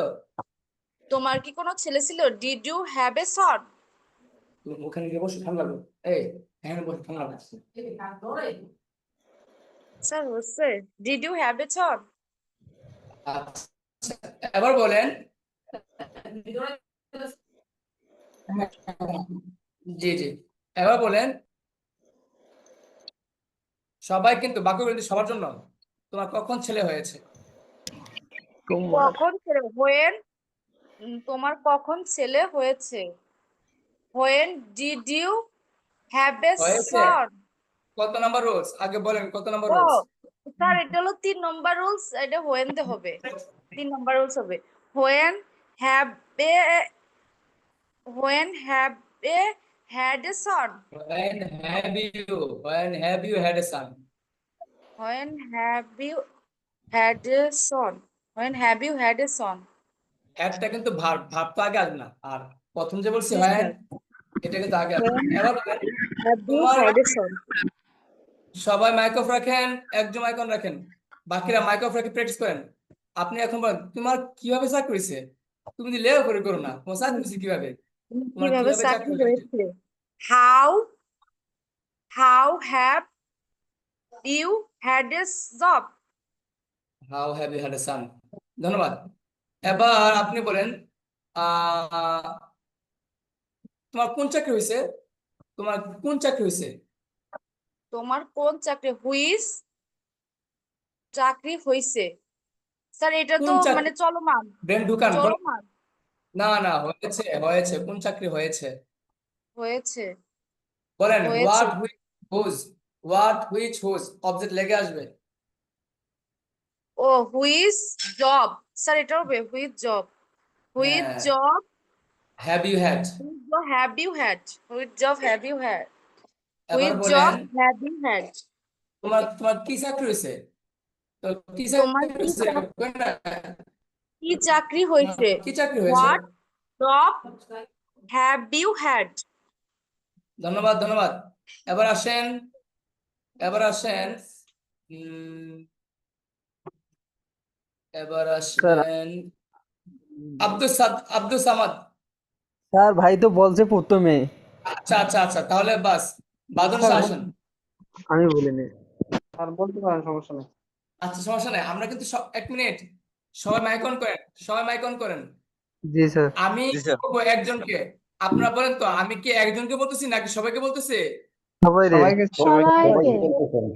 তোমার কি কোনো ছেলে ছিল? Did you have a son? তুমি ওখানে গিয়ে বসে ঠান্ডা লাগবে। এই এখানে বসে ঠান্ডা লাগছে। স্যার হচ্ছে Did you have a son? আচ্ছা, এবার বলেন, জি জি, এবার বলেন, সবাই কিন্তু বাক্য কিন্তু সবার জন্য, তোমার কখন ছেলে হয়েছে? তোমার কখন ছেলে? তোমার কখন ছেলে হয়েছে? When did you have a হয়েছে। son? কত নাম্বার রুলস আগে বলেন, কত নাম্বার ও রুলস? স্যার এটা হলো 3 নম্বর রুলস, এটা when তে হবে। 3 নম্বর রুলস হবে have a when have a had a son. when have you had a son? When have you had a son? When have you had a son? হ্যাডটা কিন্তু ভার্ব, ভার্ব তো আগে আসবে না। আর প্রথম যে বলছি জি হয়, স্যার। এটা কিন্তু আগে আসবে। When এবার বলেন, have you তোমার had a son? সবাই মাইক অফ রাখেন, একজন মাইক অন রাখেন, বাকিরা মাইক অফ রেখে প্র্যাকটিস করেন। আপনি এখন বলেন, তোমার কিভাবে চাকরি হয়েছে? তুমি যদি লেও করে করো না, তোমার চাকরি হয়েছে কিভাবে? তোমার কিভাবে কিভাবে চাকরি চাকরি হয়েছে? হয়েছে? How have you had a job? How have you had a son? ধন্যবাদ। এবার আপনি বলেন, তোমার কোন চাকরি হয়েছে? তোমার কোন চাকরি হয়েছে? তোমার কোন চাকরি চাকরি হয়েছে? স্যার এটা কোন তো চাকরি? মানে চলমান। ব্রেন ঢুকান, বলেন। চলমান না না, হয়েছে হয়েছে, কোন চাকরি হয়েছে? হয়েছে বলেন, হয়েছে হোয়াট হুইচ হুজ, অবজেক্ট লেগে আসবে। ও হুইজ জব। স্যার এটা হবে হুইজ জব। হুইজ হ্যাঁ, job have you had. Have you had? Whose job have you had? এবার হুইজ বলেন, জব হ্যাভ ইউ হ্যাড? তোমার তোমার কি চাকরি হয়েছে? তো কি তোমার চাকরি কি হয়েছে? কই না? কি চাকরি তোমার হয়েছে? কি চাকরি হয়েছে? What job have you had? ধন্যবাদ ধন্যবাদ। এবার আসেন, এবার আসেন, উম, এবার স্যার আসেন আব্দুল সামাদ। স্যার ভাই তো বলছে প্রথমে। আচ্ছা আচ্ছা আচ্ছা, তাহলে বাস, বাদল স্যার শাহ আসেন। আমি বলিনি। আর বলতে পারেন, সমস্যা নেই। আচ্ছা, সমস্যা নাই, আমরা কিন্তু 1 মিনিট, সবাই মাইক অন করেন, সবাই মাইক অন করেন। জি স্যার। আমি বলবো একজনকে, আপনারা বলেন তো, আমি কি একজনকে বলতেছি নাকি সবাইকে বলতেছি? সবাই রে। সবাইকে সবাইকে।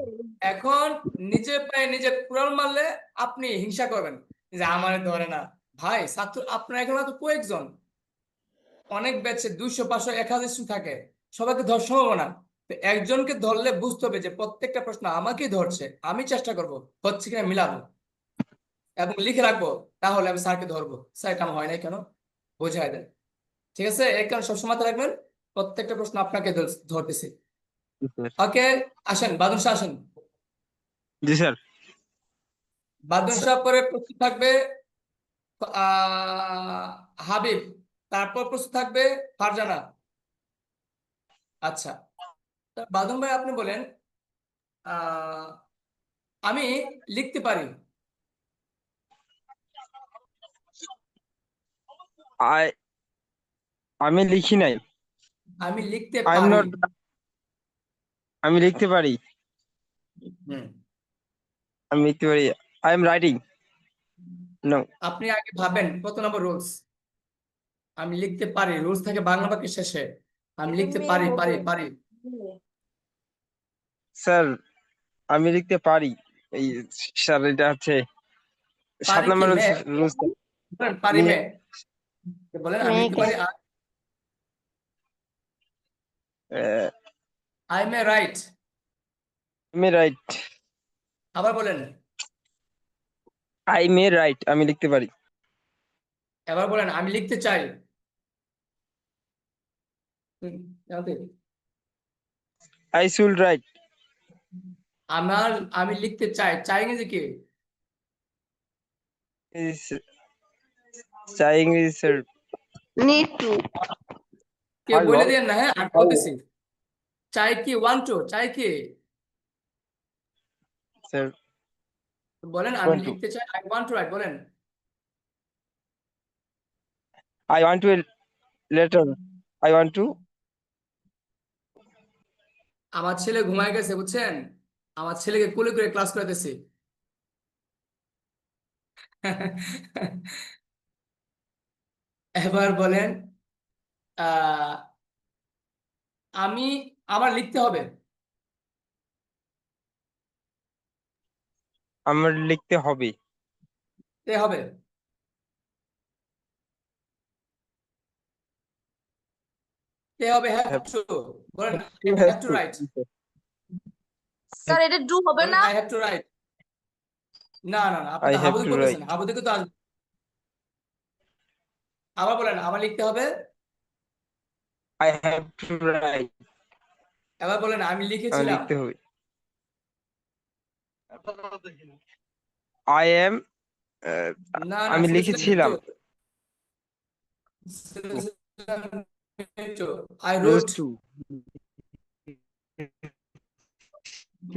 এখন নিজের পায়ে নিজে কুড়াল মারলে আপনি হিংসা করবেন যে আমার ধরে না। ভাই ছাত্র আপনার এখানে তো কয়েকজন, অনেক ব্যাচে 200 500 1000 স্টুডেন্ট থাকে, সবাইকে ধর সম্ভব না। তো একজনকে ধরলে বুঝতে হবে যে প্রত্যেকটা প্রশ্ন আমাকেই ধরছে, আমি চেষ্টা করব হচ্ছে কিনা মিলাবো এবং লিখে রাখবো, তাহলে আমি স্যারকে ধরবো, স্যার কেন হয় নাই কেন, বোঝায় দেন। ঠিক আছে, এই কারণে সবসময় মাথায় রাখবেন, প্রত্যেকটা প্রশ্ন আপনাকে ধরতেছে। ওকে, আসেন বাদল শাহ আসেন। জি স্যার। বাদল শাহ পরে প্রশ্ন থাকবে হাবিব, তারপর প্রশ্ন থাকবে ফারজানা। আচ্ছা, তা বাদল ভাই আপনি বলেন, আহ আমি লিখতে পারি। আই আমি লিখি নাই। আমি লিখতে আই এম পারি। নট। আমি লিখতে পারি। হুম, আমি লিখতে পারি। I am writing. নো। আপনি আগে ভাবেন কত নম্বর রুলস। আমি লিখতে পারি, রুলস থাকে বাংলা বাক্যের শেষে, আমি এটা লিখতে মে পারি হবে। পারি পারি। স্যার আমি লিখতে পারি। এই স্যার এটা হচ্ছে 7 পারি কি নম্বর মে? রুলস। বলেন, পারি মে, বলেন আমি লিখতে মেয়েকে। পারি। I may right. আমি রাইট। আবার বলেন, আই মে রাইট। আমি লিখতে পারি। এবার বলেন আমি লিখতে চাই। হুম, জানতে? I should write. আমার, আমি লিখতে চাই, চাই ইংরেজি কি? চাই ইংরেজি স্যার need to, কে বলে দেন না, হ্যাঁ আমি বলতেছি। চাই কি ওয়ান টু, চাই কি স্যার বলেন, আমি want to লিখতে চাই, আই ওয়ান্ট টু রাইট বলেন। I want to a letter I want to আমার ছেলে ঘুমায় গেছে বুঝছেন, আমার ছেলেকে কোলে করে ক্লাস করাতেছি। এবার বলেন আহ আমি, আমার লিখতে হবে, আমার লিখতে হবে তে হবে, তে হবে, হ্যাভ have টু বলেন, to have has to to write, sir এটা ডু হবে বলেন না? I have to write. না না না, আপনি I তো have হাবুদুক to বলতেছেন, write হাবু থেকে তো আসবে। আবার বলেন আমার লিখতে হবে, I have to write এবার বলেন আমি আমার লিখেছিলাম। লিখতে হবে I am না না, আমি লিখেছিলাম লিখেছিলাম আই রোট, to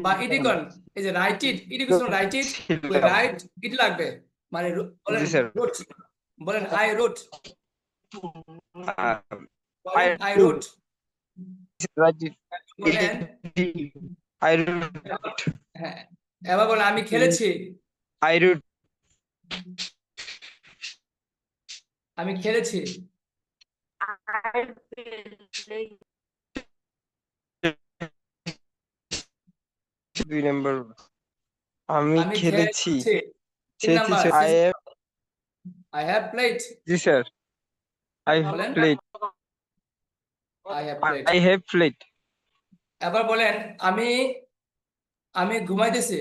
বা ইটি কোন, এই যে রাইট ইট, ইটি কিছু রাইট ইট, ওই ছিলাম রাইট ইট লাগবে, মানে বলেন জি স্যার রোট, বলেন আই রোট, I বলেন আই রোট, write it বলেন I wrote হ্যাঁ, এবার বলেন আমি খেলেছি, I wrote আমি খেলেছি, I play. 2 নম্বর আমি আমি খেলেছি খেলেছি, 3 খেলেছি number sir I have played, G sir I have বলেন played I have played, I have played এবার বলেন আমি, আমি ঘুমাইতেছি,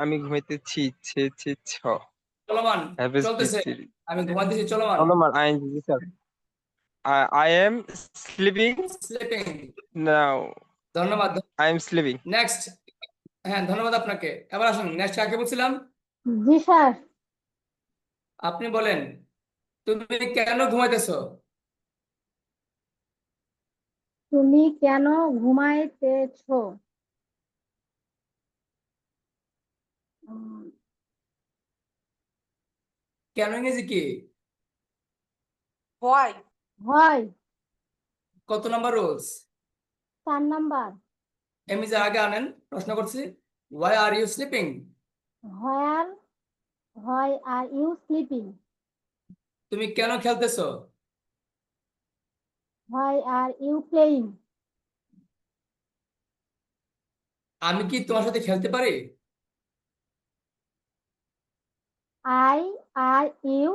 আমি ঘুমাইতেছি চলমান have চলতেছে, আমি ঘুমাইতেছি চলমান, চলমান জি sir I am sleeping sleeping, now ধন্যবাদ, I am sleeping নেক্সট, হ্যাঁ ধন্যবাদ আপনাকে। এবার আসুন নেক্সট কাকে বলছিলাম, জি স্যার। আপনি বলেন তুমি কেন ঘুমাইতেছো, তুমি কেন ঘুমাইতেছো? উম, কেন ইংরেজি কি, Why? হয় কত নাম্বার রুলস, 4 নাম্বার। এমনি যে আগে আনেন, প্রশ্ন করছি why are you sleeping, why are you sleeping? তুমি কেন খেলতেছো, হোয়াই আর ইউ প্লেইং? আমি কি তোমার সাথে খেলতে পারি, আই আর ইউ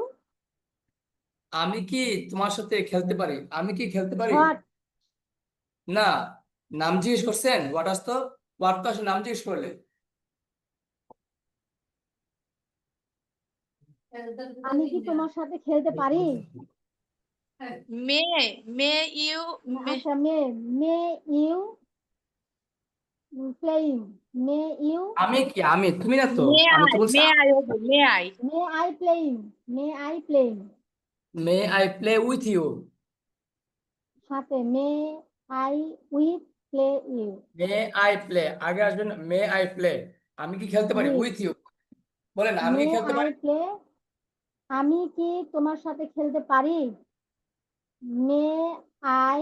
আমি কি তোমার সাথে খেলতে পারি, আমি কি খেলতে পারি, হোয়াট? না, নাম জিজ্ঞেস করছেন, হোয়াট আসতো, হোয়াট তো আসলে নাম জিজ্ঞেস করলে, আমি কি তোমার সাথে খেলতে পারি? May you আচ্ছা, may you playing, may you আমি কি, আমি তুমি না তো, may আমি I তো বলছি may I হবে may I may I playing, may I playing may I play with you, সাথে may I with play you. May I play, আগে আসবেন মে আই প্লে, আমি কি খেলতে পারি জি। উইথ ইউ, বলেন আমি মে কি খেলতে আই পারি, প্লে, আমি কি তোমার সাথে খেলতে পারি? May I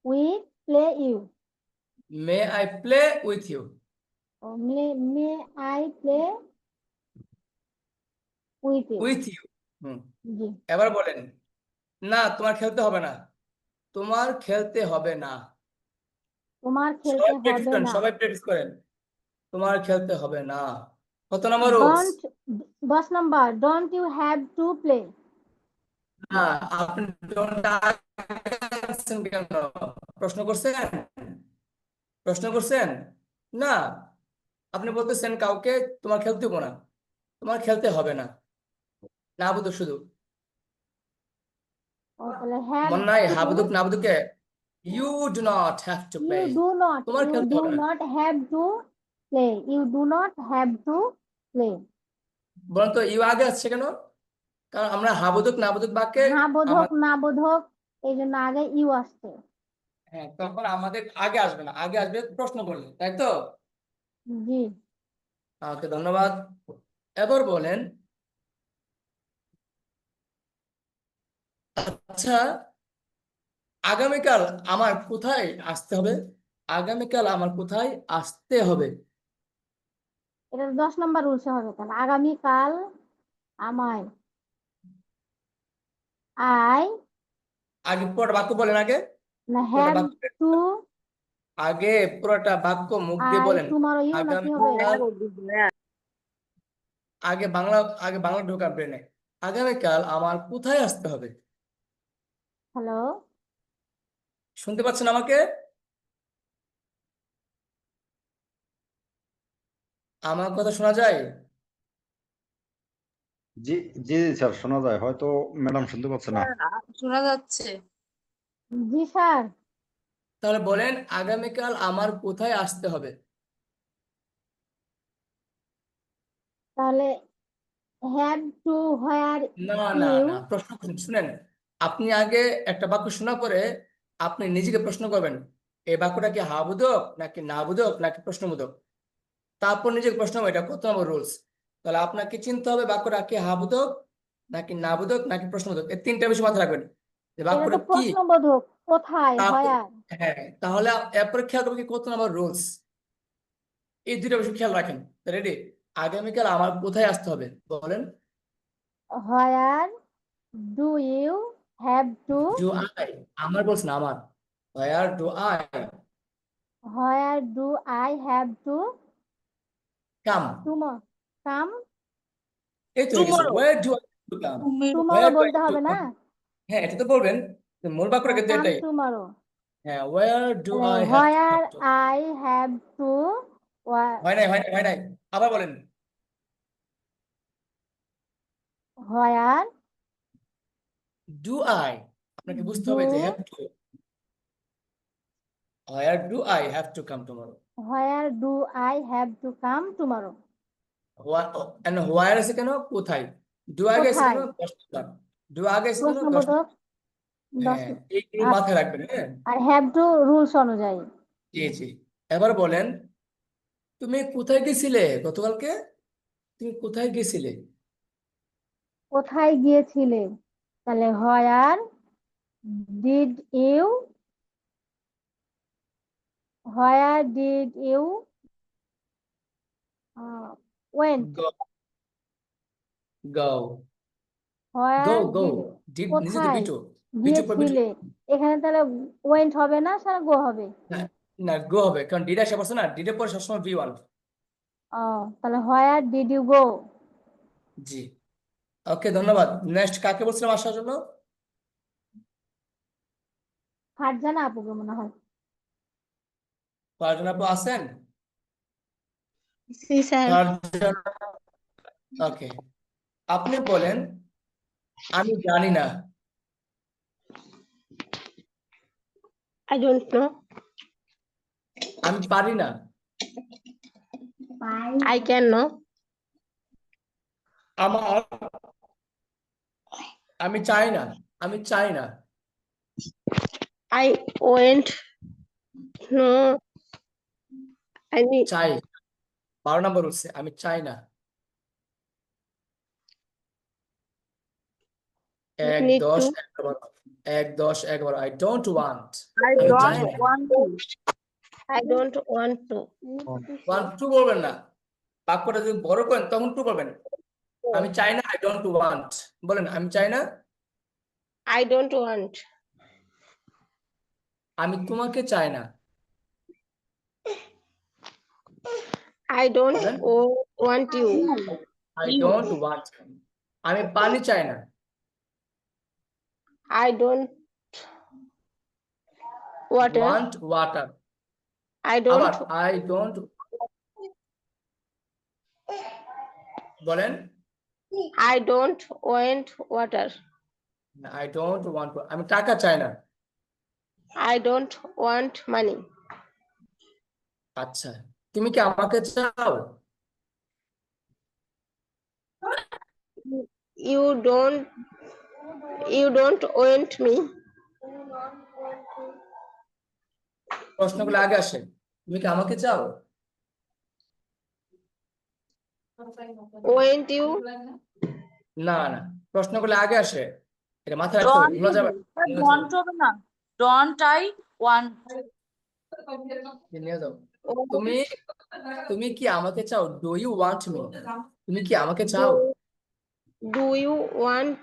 with play you, may I play with you, may I play with you. With you, জি। এবার বলেন না তোমার খেলতে হবে না, তোমার খেলতে হবে না, তোমার খেলতে সবাই প্র্যাকটিস হবে করেন, না। সবাই প্র্যাকটিস করেন, তোমার খেলতে হবে না, কত নম্বর rules, don't, 10 number, don't you have to play? না আপনি don't আনছেন কেন, প্রশ্ন করছেন, প্রশ্ন করছেন, না আপনি বলতেছেন কাউকে তোমার খেলতে হবে না, তোমার খেলতে হবে না, না বুঝো শুধু, তাহলে হ্যাভ মনে নাই টু, হাবুদুক না বুদুকে, you do not have to play, you do not, তোমার ইউ খেলতে ডু হবে না, not have to play. You do not have to play. বলেন তো ইউ আগে আসছে কেন? কারণ আমরা হাবোধক নাবোধক বাক্যে হ্যাঁ বোধক আমার না বোধক এই জন্য আগে ইউ আসছে। হ্যাঁ, তখন আমাদের আগে আসবে না, আগে আসবে প্রশ্ন করলে, তাই তো? জি। ওকে, ধন্যবাদ। এবার বলেন, আচ্ছা, আগামীকাল আমার কোথায় আসতে হবে? আগামীকাল আমার কোথায় আসতে হবে? এটা 10 নম্বর রুলসে হবে তাহলে। আগামীকাল আমায় আই আগে পুরোটা বাক্য বলেন, আগে না পুরোটা হ্যাভ বাক্য টু আগে পুরোটা বাক্য মুখ দিয়ে আই বলেন। টুমরো ইউ নাকি হবে? আগামীকাল আগে বাংলা ঢোকা ব্রেনে। আগামীকাল আমার কোথায় আসতে হবে? হ্যালো, শুনতে পাচ্ছেন আমাকে? আমার কথা শোনা যায়? জি জি স্যার, শোনা যায়, হয়তো ম্যাডাম শুনতে পাচ্ছে না। শোনা যাচ্ছে। জি স্যার। তাহলে বলেন, আগামীকাল আমার কোথায় আসতে হবে? তাহলে হ্যাভ টু হোয়ার না না ইউ না, প্রশ্ন শুনেন। আপনি আগে একটা বাক্য শোনা পরে আপনি নিজেকে প্রশ্ন করবেন, এই বাক্যটা কি হাবোধক নাকি নাবোধক নাকি প্রশ্নবোধক। তারপর নিজেকে প্রশ্ন করবেন, এটা কত নম্বর রুলস। তাহলে আপনাকে চিনতে হবে বাক্যটা কি হাবোধক নাকি নাবোধক নাকি প্রশ্নবোধক, এই তিনটা বিষয় মাথায় রাখবেন যে এটা বাক্যটা তো কি। প্রশ্নবোধক। কোথায় তারপর হোয়ার? হ্যাঁ, তাহলে এরপরে খেয়াল করবেন কি কত নম্বর রুলস, এই দুইটা বিষয় খেয়াল রাখেন। রেডি? আগামীকাল আমার কোথায় আসতে হবে বলেন। Where do you have to do I, আমার বলছেন আমার, where do I where do I have to come? Come? এই তো হয়ে গেছে, tomorrow. Where do I to come, tomorrow where do I বলতে টু হবে না? কাম। হ্যাঁ, এটা তো বলবেন, মূল বাক্যটা কিন্তু কাম এটাই। টুমরো। হ্যাঁ, ওয়ার ডু তাহলে I have to where come to. I have to হয় নাই, আবার বলেন। হোয়ার ডু আই, আপনাকে বুঝতে ডু হবে যে have to, where do I have to come tomorrow. Where do I have to come tomorrow? Where আছে কেন? কোথায়। ডু আগে আছে কেন? কোথায়? প্রশ্নবোধক। ডু আগে আছে কেন? প্রশ্নবোধক। দশ। হ্যাঁ, এই আর মাথায় রাখবেন। হ্যাঁ, আর হ্যাভ টু রুলস অনুযায়ী। জি জি। এবার বলেন, তুমি কোথায় গেছিলে গতকালকে? তুমি কোথায় গেছিলে? কোথায় গিয়েছিলে? তাহলে where did you went? Go, go, go, where go. Did did নিজে তো কোথায় বিটু, বিটু পর বিটু। গিয়েছিলে? এখানে তাহলে ওয়েন্ট হবে না স্যার, গো হবে? না না, গো হবে, কারণ ডিড আসে পড়ছে না, ডিডের পরে সবসময় ভি ওয়ান। ও, তাহলে হোয়ার ডিড ইউ গো? জি, ওকে, ধন্যবাদ। নেক্সট কাকে বলছিলাম আসার জন্য? ফারজানা আপুকে মনে হয়। ফারজানা আপু আছেন? জি স্যার। ওকে, আপনি বলেন, আমি জানি না। I don't know. আমি পারি না। I can no. আমার, আমি চাই না। আমি চাই না। I went no. I need. চাই, 12 নম্বর বলছে, আমি চাই না। এক নিড দশ to. 11, 11 I don't want, I আমি ডোন্ট চাই না। Want to. I don't want to. Want to বলবেন না, বাক্যটা যদি বড় করেন তখন টু বলবেন। আমি চাই না, আই ডোন্ট ওয়ান্ট। বলেন, আমি চাই না। I don't want. আমি তোমাকে চাই না। আই ডোন্ট বলেন, want you. I don't want. আমি পানি চাই না। I don't water. Want water. I আবার ডোন্ট আই ডোন্ট, বলেন, I don't want water. I don't want. আমি টাকা চাই না। I don't want money. আচ্ছা, তুমি কি আমাকে চাও? You don't want me. প্রশ্নগুলো আগে আসে, তুমি কি আমাকে চাও? Want you? না না, প্রশ্নগুলো আগে আসে, এটা মাথায় রাখতে হবে, ভুলা যাবে না। ডন্ট হবে না, ডন্ট আই ওয়ান্ট। নিয়ে যাও। তুমি তুমি কি আমাকে চাও? Do you want me? তুমি কি আমাকে চাও? Do you want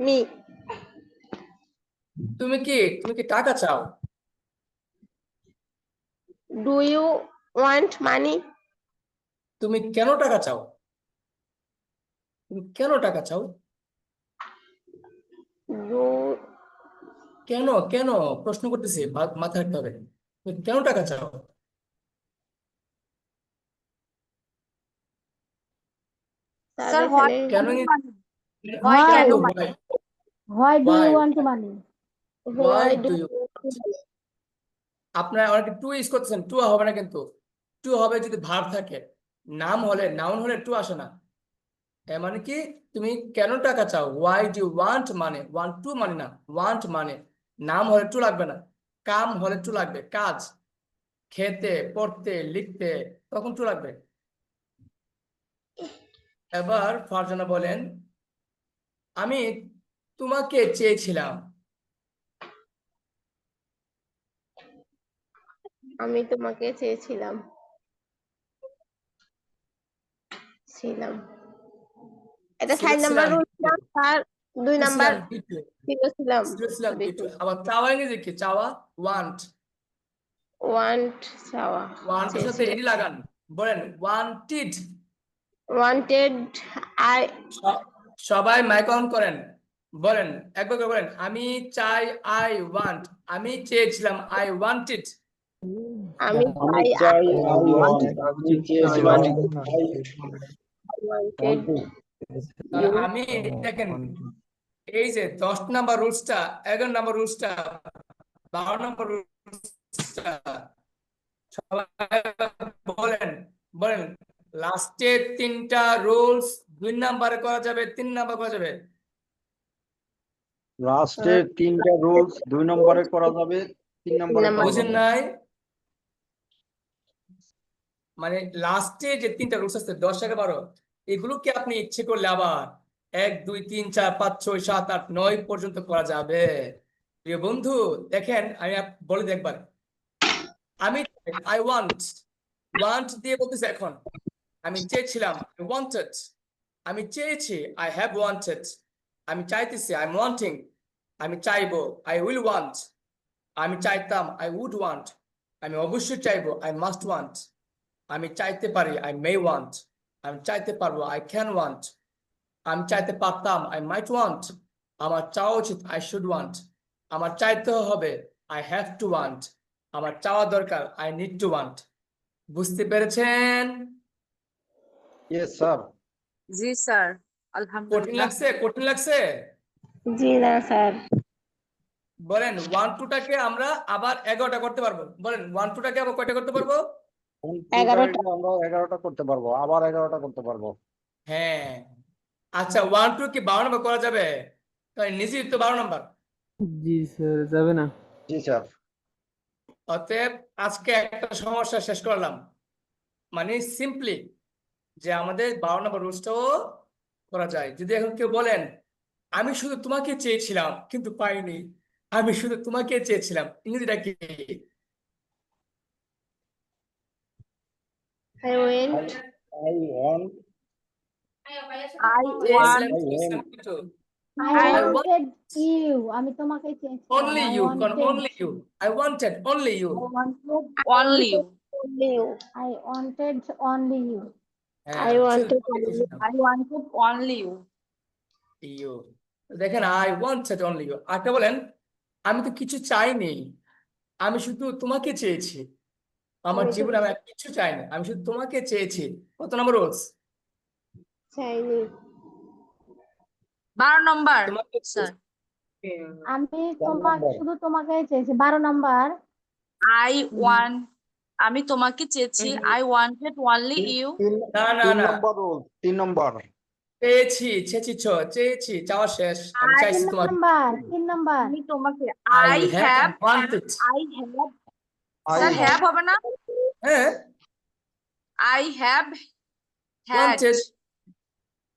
me? তুমি কি টাকা চাও? Do you want money? তুমি কেন টাকা চাও? তুমি কেন টাকা চাও? Do কেন কেন প্রশ্ন করতেছি, মাথায় রাখতে হবে, তুমি কেন টাকা চাও? স্যার তাহলে হোয়াট কেন হয় Why? কেন why Why do you why want money? why why do do you আপনারা অনেকে টু ইউজ করতেছেন, টু হবে না কিন্তু, টু হবে যদি ভার্ব থাকে, নাউন হলে টু আসে না। এর মানে কি, তুমি কেন টাকা চাও? ওয়াই ডু ওয়ান্ট মানে ওয়ান্ট টু মানে না, ওয়ান্ট মানে নাম হলে টু লাগবে না, কাম হলে টু লাগবে, কাজ, খেতে, পড়তে, লিখতে, তখন টু লাগবে। এবার ফারজানা বলেন, আমি তোমাকে চেয়েছিলাম। আমি তোমাকে ছিলাম। এটা 4 নাম্বার ছিলাম রুল স্যার, 2 নাম্বার ছিলাম। ছিলাম আবার চাওয়া ইংরেজি কি? চাওয়া ওয়ান্ট, ওয়ান্ট চাওয়া, ওয়ান্টের সাথে এডি লাগান, বলেন ওয়ান্টেড। ওয়ান্টেড আই সবাই মাইক অন করেন, বলেন একবার করে বলেন, আমি চাই, আই ওয়ান্ট। আমি চেয়েছিলাম, আই ওয়ান্টেড। আমি চাই চাই I want, আমি চেয়েছিলাম wanted তাহলে আমি, দেখেন এই যে 10 নাম্বার রুলসটা, 11 নাম্বার রুলসটা, 12 নাম্বার রুলসটা, সবাই বলেন বলেন, লাস্টের 3টা রুলস 2 নাম্বারে করা যাবে, 3 নাম্বার করা যাবে। লাস্টের 3টা রুলস 2 নম্বরে করা যাবে, 3 নম্বরে করা বুঝেন যাবে। নাই? মানে লাস্টে যে 3টা রুলস আছে 10, 11, 12, এগুলোকে আপনি ইচ্ছে করলে আবার 1, 2, 3, 4, 5, 6, 7, 8, 9 পর্যন্ত করা যাবে। প্রিয় বন্ধু, দেখেন আমি বলে দিই একবার, আমি আই ওয়ান্ট দিয়ে বলতেছি এখন, আমি চেয়েছিলাম, আই ওয়ান্টেড, আমি চেয়েছি, আই হ্যাভ ওয়ান্টেড, আমি চাইতেছি, আই এম ওয়ান্টিং, আমি চাইবো, আই উইল ওয়ান্ট, আমি চাইতাম, আই উড ওয়ান্ট, আমি অবশ্যই চাইবো, আই মাস্ট ওয়ান্ট, আমি চাইতে পারি, আই মে ওয়ান্ট, আমি চাইতে পারবো, আই ক্যান ওয়ান্ট, আমি চাইতে পারতাম, আই মাইট ওয়ান্ট, আমার চাওয়া উচিত, আই শুড ওয়ান্ট, আমার চাইতে হবে, আই হ্যাভ টু ওয়ান্ট, আমার চাওয়া দরকার, আই নিড টু ওয়ান্ট। বুঝতে পেরেছেন? Yes sir. জি স্যার, কঠিন আলহামদুলিল্লাহ। লাগছে? কঠিন লাগছে? জি না স্যার। বলেন 1, 2টাকে আমরা আবার 11টা করতে পারবো, বলেন 1, 2টাকে আবার কয়টা করতে পারবো? 11টা। আমরা 11টা করতে পারবো, আবার 11টা করতে পারবো। হ্যাঁ, আচ্ছা 1, 2 কি 12 নম্বর করা যাবে? তাই নিজেই তো 12 নম্বর। জি স্যার, যাবে না। জি স্যার। অতএব আজকে একটা সমস্যা শেষ করলাম, মানে সিম্পলি যে আমাদের 12 নম্বর রুলসটাও করা যায়। যদি এখন কেউ বলেন, আমি শুধু তোমাকে চেয়েছিলাম কিন্তু পাইনি, আমি শুধু তোমাকে চেয়েছিলাম, ইংরেজিটা কি? I went I want, I চেয়েছিলাম ওয়ান্ট চেয়েছিলাম কিন্তু I I want wanted you. আমি তোমাকে চেয়েছিলাম। only I you, wanted. only you, I wanted only you। only you, only you. I wanted only you. হ্যাঁ, I শুধু wanted তোমাকে only চেয়েছিলাম, I wanted only you. you। দেখেন I wanted only you। আরেকটা বলেন, আমি তো কিছু চাইনি, আমি শুধু তোমাকে চেয়েছি, আমার আমি তো জীবনে আমি আর কিছু চাইনি, আমি শুধু তোমাকে চেয়েছি। কত নম্বর রুলস? চাইনি। 12 নম্বর তোমাকে স্যার। আমি শুধু তোমাকে চেয়েছি, 12 নম্বর। I want আমি তোমাকে চেয়েছি, আই ওয়ান্টেড অনলি ইউ। না না তিন না, নম্বর রুল, 3 নম্বর। চেয়েছি, চাওয়া শেষ, আমি I- চাইছি 3 তোমাকে। নাম্বার 3 নাম্বার আমি তোমাকে I I have have wanted. Sir I have হবে না, হ্যাঁ, I have had wanted.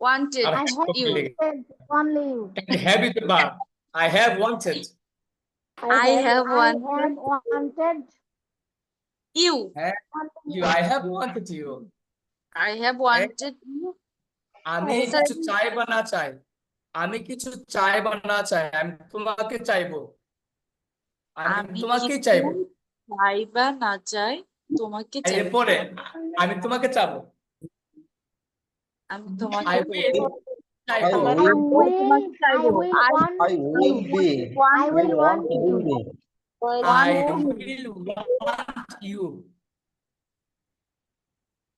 Wanted আর I have you. wanted only you. and have it verb. I have wanted. I have I wanted have wanted you. Have you? I have wanted you. I have wanted you. আমি স্যার কিছু চাই বা না চাই, আমি কিছু চাই বা না চাই, আমি তোমাকে চাইবো, আমি আমি তোমাকেই কিছু চাইবো। চাই বা না চাই তোমাকে চাই, এরপরে আমি তোমাকে চাবো, আমি I তোমাকে I will চাইবো। will, I ও will তোমাকে চাইবো। want I will be, I will want will be. I want will want you.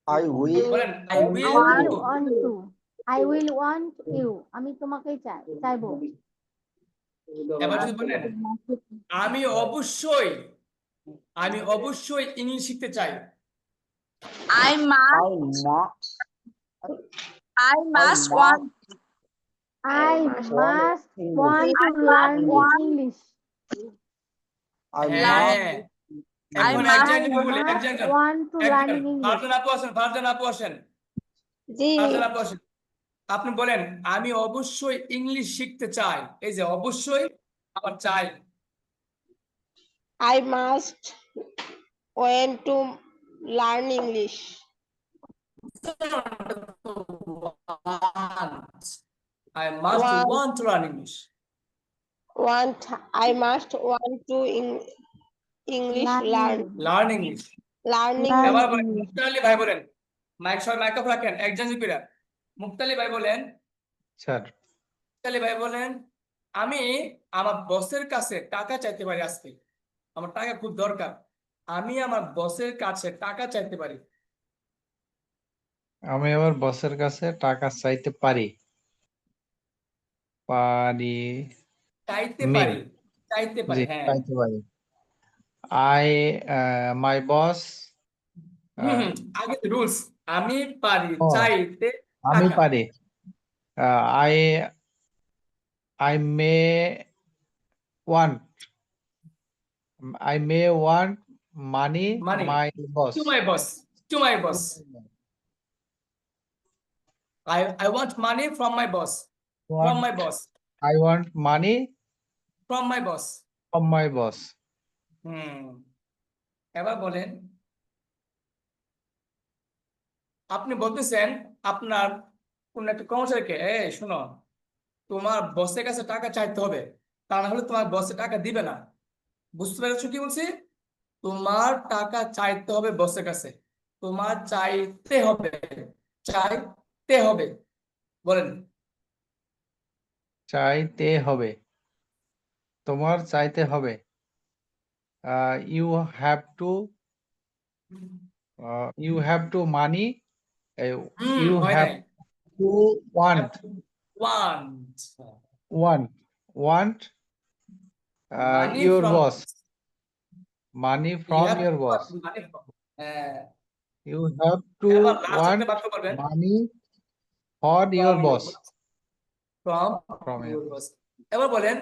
I will বলেন I I will will you. want to I will want you. আমি তোমাকেই চাইবো। এবার যদি বলেন আমি অবশ্যই, আমি অবশ্যই ইংলিশ শিখতে চাই। I must I must must want I must want to learn English. I হ্যাঁ, এখন must একজন I বলে, must একজন want to learn English. Farzana আপু আসেন, ফারজানা আপু আসেন, জি ফারজানা আপু আসেন। আপনি বলেন আমি অবশ্যই ইংলিশ শিখতে চাই, এই যে অবশ্যই আবার চাই। I must want to learn English. I must Want. want to learn English. I must want to English learn Learn English. learning. Learn এবার বলেন, English. মুক্তার আলী ভাই বলেন, মাইক অফ রাখেন, একজন জিপিরা। মুক্তার আলী ভাই বলেন, স্যার মুক্তার আলী ভাই বলেন আমি আমার বসের কাছে টাকা চাইতে পারি আজকে, আমার টাকা খুব দরকার, আমি আমার বসের কাছে টাকা চাইতে পারি। আমি আমার বসের কাছে টাকা চাইতে পারি চাইতে মে পারি, চাইতে পারি, জি হ্যাঁ। চাইতে পারি আই মাই বস আগে রুলস, আমি পারি ও চাইতে আমি টাকা। পারি I I may want money Money. my boss. To my boss, to my boss. I want money from my boss, from my boss, I want money from my boss. from my boss. এবার বলেন আপনি বলতেছেন আপনার কোন একটা কর্মচারীকে, এই শোনো তোমার বসের কাছে টাকা চাইতে হবে, তা না হলে তোমার বসে টাকা দিবে না। বুঝতে পেরেছো কি বলছি? তোমার টাকা চাইতে হবে বসের কাছে, তোমার চাইতে হবে, চাইতে হবে। বলেন চাইতে হবে তোমার চাইতে হবে you have to money you হয় have নাই। to want Money your from boss money you from have your to boss want money from, হ্যাঁ। you have to এবার লাস্ট want একটা বাক্য বলবেন, money for your boss from your your boss। এবার বলেন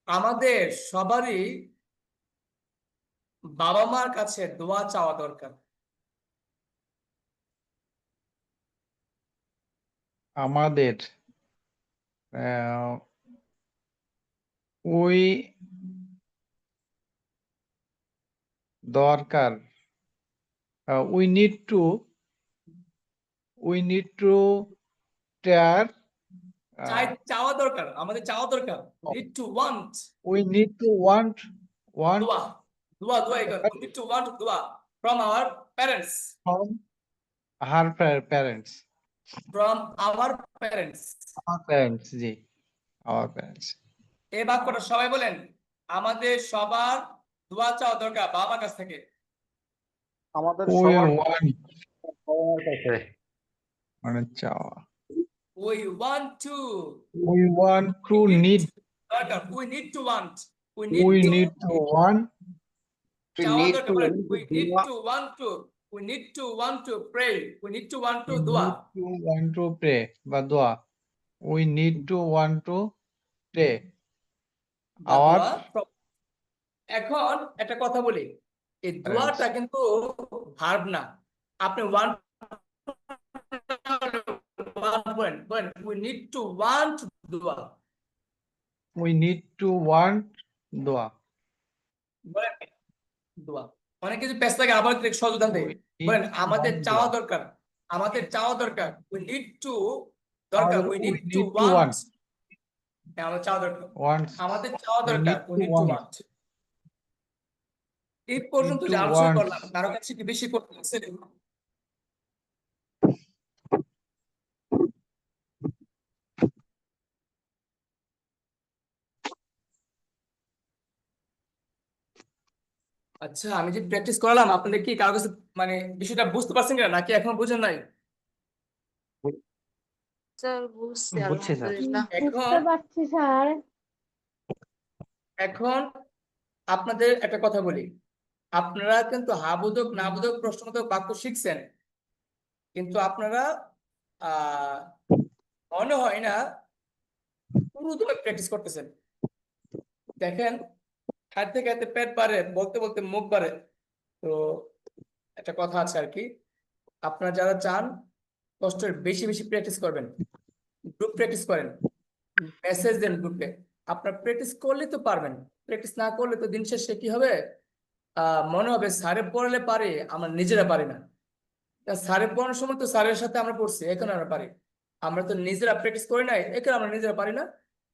আমাদের সবারই বাবা মার কাছে দোয়া চাওয়া দরকার। আমাদের ওই দরকার we need to tear চাওয়া দরকার, আমাদের চাওয়া দরকার, need to want, we need to want দোয়া, দোয়া, we need to want দোয়া from our parents, from her parents from our parents। G our parents এই বাক্যটা সবাই বলেন আমাদের সবার দোয়া চাওয়া দরকার বাবা মার কাছ থেকে। আমাদের we সবার want সবার কাছে মানে চাওয়া we want to need দরকার, we need to want, we need to want We চাওয়া need দরকার to বলেন want we to need dua. to want to we need to want to pray we need to want to We dua need to want to pray বা দোয়া। We need to want to pray. বা Our দোয়া এখন একটা কথা বলি এই parents. দোয়াটা কিন্তু ভার্ব না আপনি ওয়ান বলেন we need to want দোয়া We need to want দোয়া। বলেন দোয়া অনেক কিছু ব্যস্ত থাকে আবার একটু সচেতন দেয় We need বলেন to আমাদের want চাওয়া দোয়া। দরকার আমাদের চাওয়া দরকার we need to দরকার আমাদের we we need to need to want want হ্যাঁ, আমাদের চাওয়া দরকার wants আমাদের চাওয়া we দরকার need we to need to want want এই পর্যন্ত need যে to আলোচনা want করলাম কারো কাছে কি বেশি করতে লাগছে? আচ্ছা আমি যে প্র্যাকটিস করালাম আপনাদের কি কারো কাছে মানে বিষয়টা বুঝতে পারছেন কিনা নাকি এখনো বুঝেন নাই স্যার বুঝছি বুঝছি স্যার। আলহামদুলিল্লাহ বুঝতে পারছি স্যার। এখন আপনাদের একটা কথা বলি আপনারা কিন্তু হাবোধক নাবোধক প্রশ্নবোধক বাক্য শিখছেন কিন্তু আপনারা মনে হয় না পুরোদমে প্র্যাকটিস করতেছেন দেখেন খাইতে খাইতে পেট বাড়ে বলতে বলতে মুখ বাড়ে তো একটা কথা আছে আর কি আপনারা যারা চান কষ্টের বেশি বেশি প্র্যাকটিস করবেন গ্রুপ প্র্যাকটিস করেন মেসেজ দেন গ্রুপে আপনার প্র্যাকটিস করলে তো পারবেন প্র্যাকটিস না করলে তো দিন শেষে কি হবে মনে হবে স্যারে পড়ালে পারে আমরা নিজেরা পারি না স্যারে পড়ানোর সময় তো স্যারের সাথে আমরা পড়ছি এখন আমরা পারি আমরা তো নিজেরা প্র্যাকটিস করি নাই এখন আমরা নিজেরা পারি না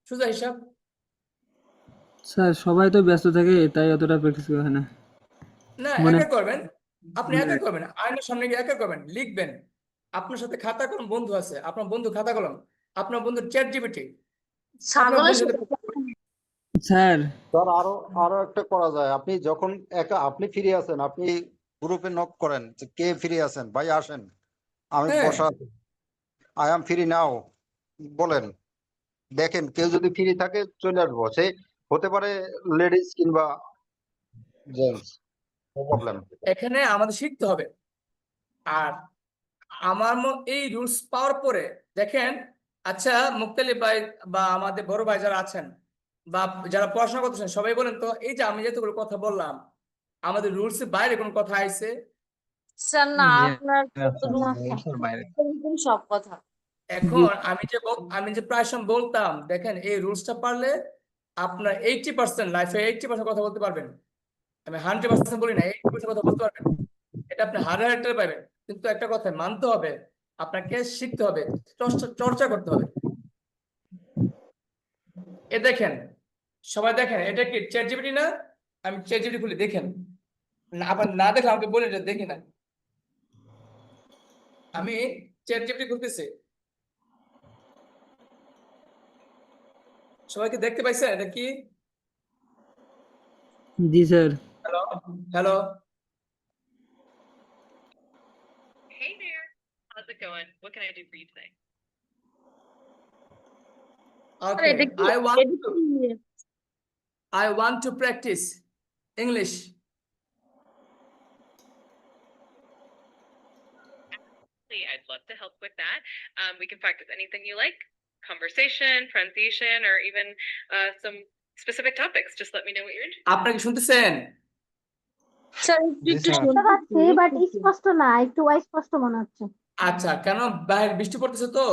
সোজা হিসাব স্যার সবাই তো ব্যস্ত থাকে তাই অতটা প্র্যাকটিস করা হয় না না মনে একা করবেন আপনি একা করবেন আয়নার সামনে গিয়ে একা করবেন লিখবেন আপনার সাথে খাতা কলম বন্ধু আছে আপনার বন্ধু খাতা কলম আপনার বন্ধু চ্যাট জিপিটি আপনার ছাগলের বন্ধুর সাথে স্যার স্যার আরো আরো একটা করা যায় আপনি যখন একা আপনি ফ্রি আছেন আপনি গ্রুপে নক করেন যে কে ফ্রি আছেন ভাই আসেন আমি হ্যাঁ। বসা আছি আই এম ফ্রি নাও বলেন দেখেন কেউ যদি ফ্রি থাকে চলে আসবো সে হতে পারে লেডিস কিংবা জেন্টস নো প্রবলেম এখানে আমাদের শিখতে হবে আর আমার এই রুলস পাওয়ার পরে দেখেন আচ্ছা মুক্তালিব ভাই বা আমাদের বড় ভাই যারা আছেন বা যারা পড়াশোনা করতেছেন সবাই বলেন তো এই যে আমি যেতগুলো কথা বললাম আমাদের রুলস এর বাইরে কোনো কথা আইছে স্যার না জি, আপনার না rules এর বাইরে। একদম সব কথা এখন আমি যে প্রায় সময় বলতাম দেখেন এই রুলসটা পারলে আপনার 80% লাইফে 80% কথা বলতে পারবেন আমি 100% বলি না 80% কথা বলতে পারবেন এটা আপনি 100 পাবেন কিন্তু একটা কথা মানতে হবে আপনাকে শিখতে হবে চর্চা করতে হবে এ দেখেন সবাই দেখেন এটা কি চ্যাট জিপিটি না আমি চ্যাট জিপিটি খুলে দেখেন আবার না দেখলে আমাকে বলেন যে দেখি না আমি চ্যাট জিপিটি খুলতেছি সবাইকে দেখতে পাইছেন এটা কি জি sir hello hello Hey there. How's it going? What can I do for you today? Sir Okay, এটা কি I want to practice English. I'd love to help with that. We can practice anything you like, conversation, pronunciation, or even some specific topics. Just let me know what you're interested in. আপনারা কি শুনতেছেন? স্যার জি, একটু স্যার। বুঝতে পারছি বাট স্পষ্ট না একটু অস্পষ্ট মনে হচ্ছে। আচ্ছা কেন বাইরে বৃষ্টি পড়তেছে তো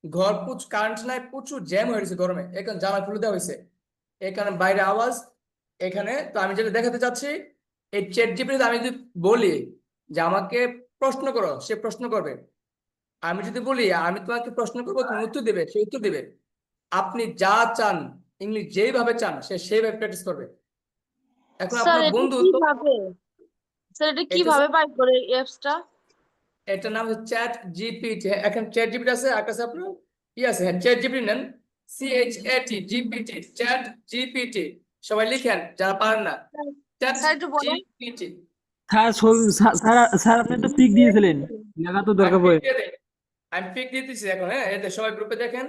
ঘর কারেন্ট নাই প্রচুর জ্যাম হয়ে গেছে গরমে এখন জানলা খুলে দেওয়া হয়েছে এখানে বাইরে আওয়াজ এখানে তো আমি যেটা দেখাতে চাচ্ছি এই চ্যাট জিপিটিতে আমি যদি বলি যে আমাকে প্রশ্ন করো সে প্রশ্ন করবে আমি যদি বলি আমি তোমাকে প্রশ্ন করবো তুমি উত্তর দেবে সে উত্তর দেবে আপনি যা চান ইংলিশ যেইভাবে চান সে সেইভাবে প্র্যাকটিস করবে এখন স্যার আপনার এটা বন্ধু কিভাবে স্যার এটা কিভাবে বাই করে অ্যাপসটা এটার নাম হচ্ছে চ্যাট জিপিটি এখন চ্যাট জিপিটি আছে আর কাছে আপনার কি আছে হ্যাঁ চ্যাট জিপিটি নেন CHAT জিপিটি চ্যাট জিপিটি সবাই লিখেন যারা পারেন না চ্যাট স্যার একটু বলেন জিপিটি স্যার আপনি তো পিক দিয়েছিলেন লেখা তো দরকার পড়ে আমি পিক দিতেছি এখন হ্যাঁ এতে সবাই গ্রুপে দেখেন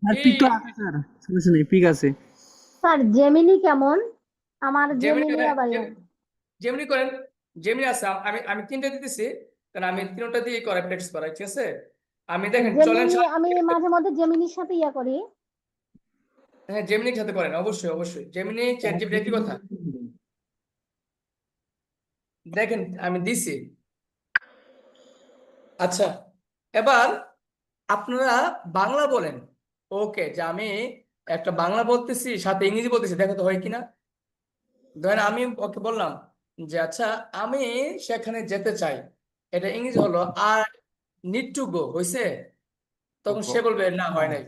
স্যার পিক তো আছে স্যার সমস্যা নেই পিক আছে স্যার জেমিনি কেমন? আমার জেমিনি জেমিনি আবার যেমনি করেন, যেমনি আছে আমি আমি তিনটা দিতেছি, কারণ আমি তিনটা দিয়ে করাই প্র্যাকটিস করাই, ঠিক আছে? আমি দেখেন চলেন জেমিনি আমি মাঝে মধ্যে জেমিনির সাথে ইয়া করি। হ্যাঁ জেমিনির সাথে করেন, অবশ্যই অবশ্যই। জেমিনি চ্যাট জিপিটি একই কথা। দেখেন আমি দিছি। আচ্ছা, এবার আপনারা বাংলা বলেন। ওকে, যে আমি একটা বাংলা বলতেছি সাথে ইংরেজি বলতেছি, দেখো তো হয় কিনা। ধরেন আমি ওকে বললাম যে আচ্ছা আমি সেখানে যেতে চাই, এটা ইংরেজি হলো আই নিড টু গো, হয়েছে? তখন সে বলবে না হয় নাই,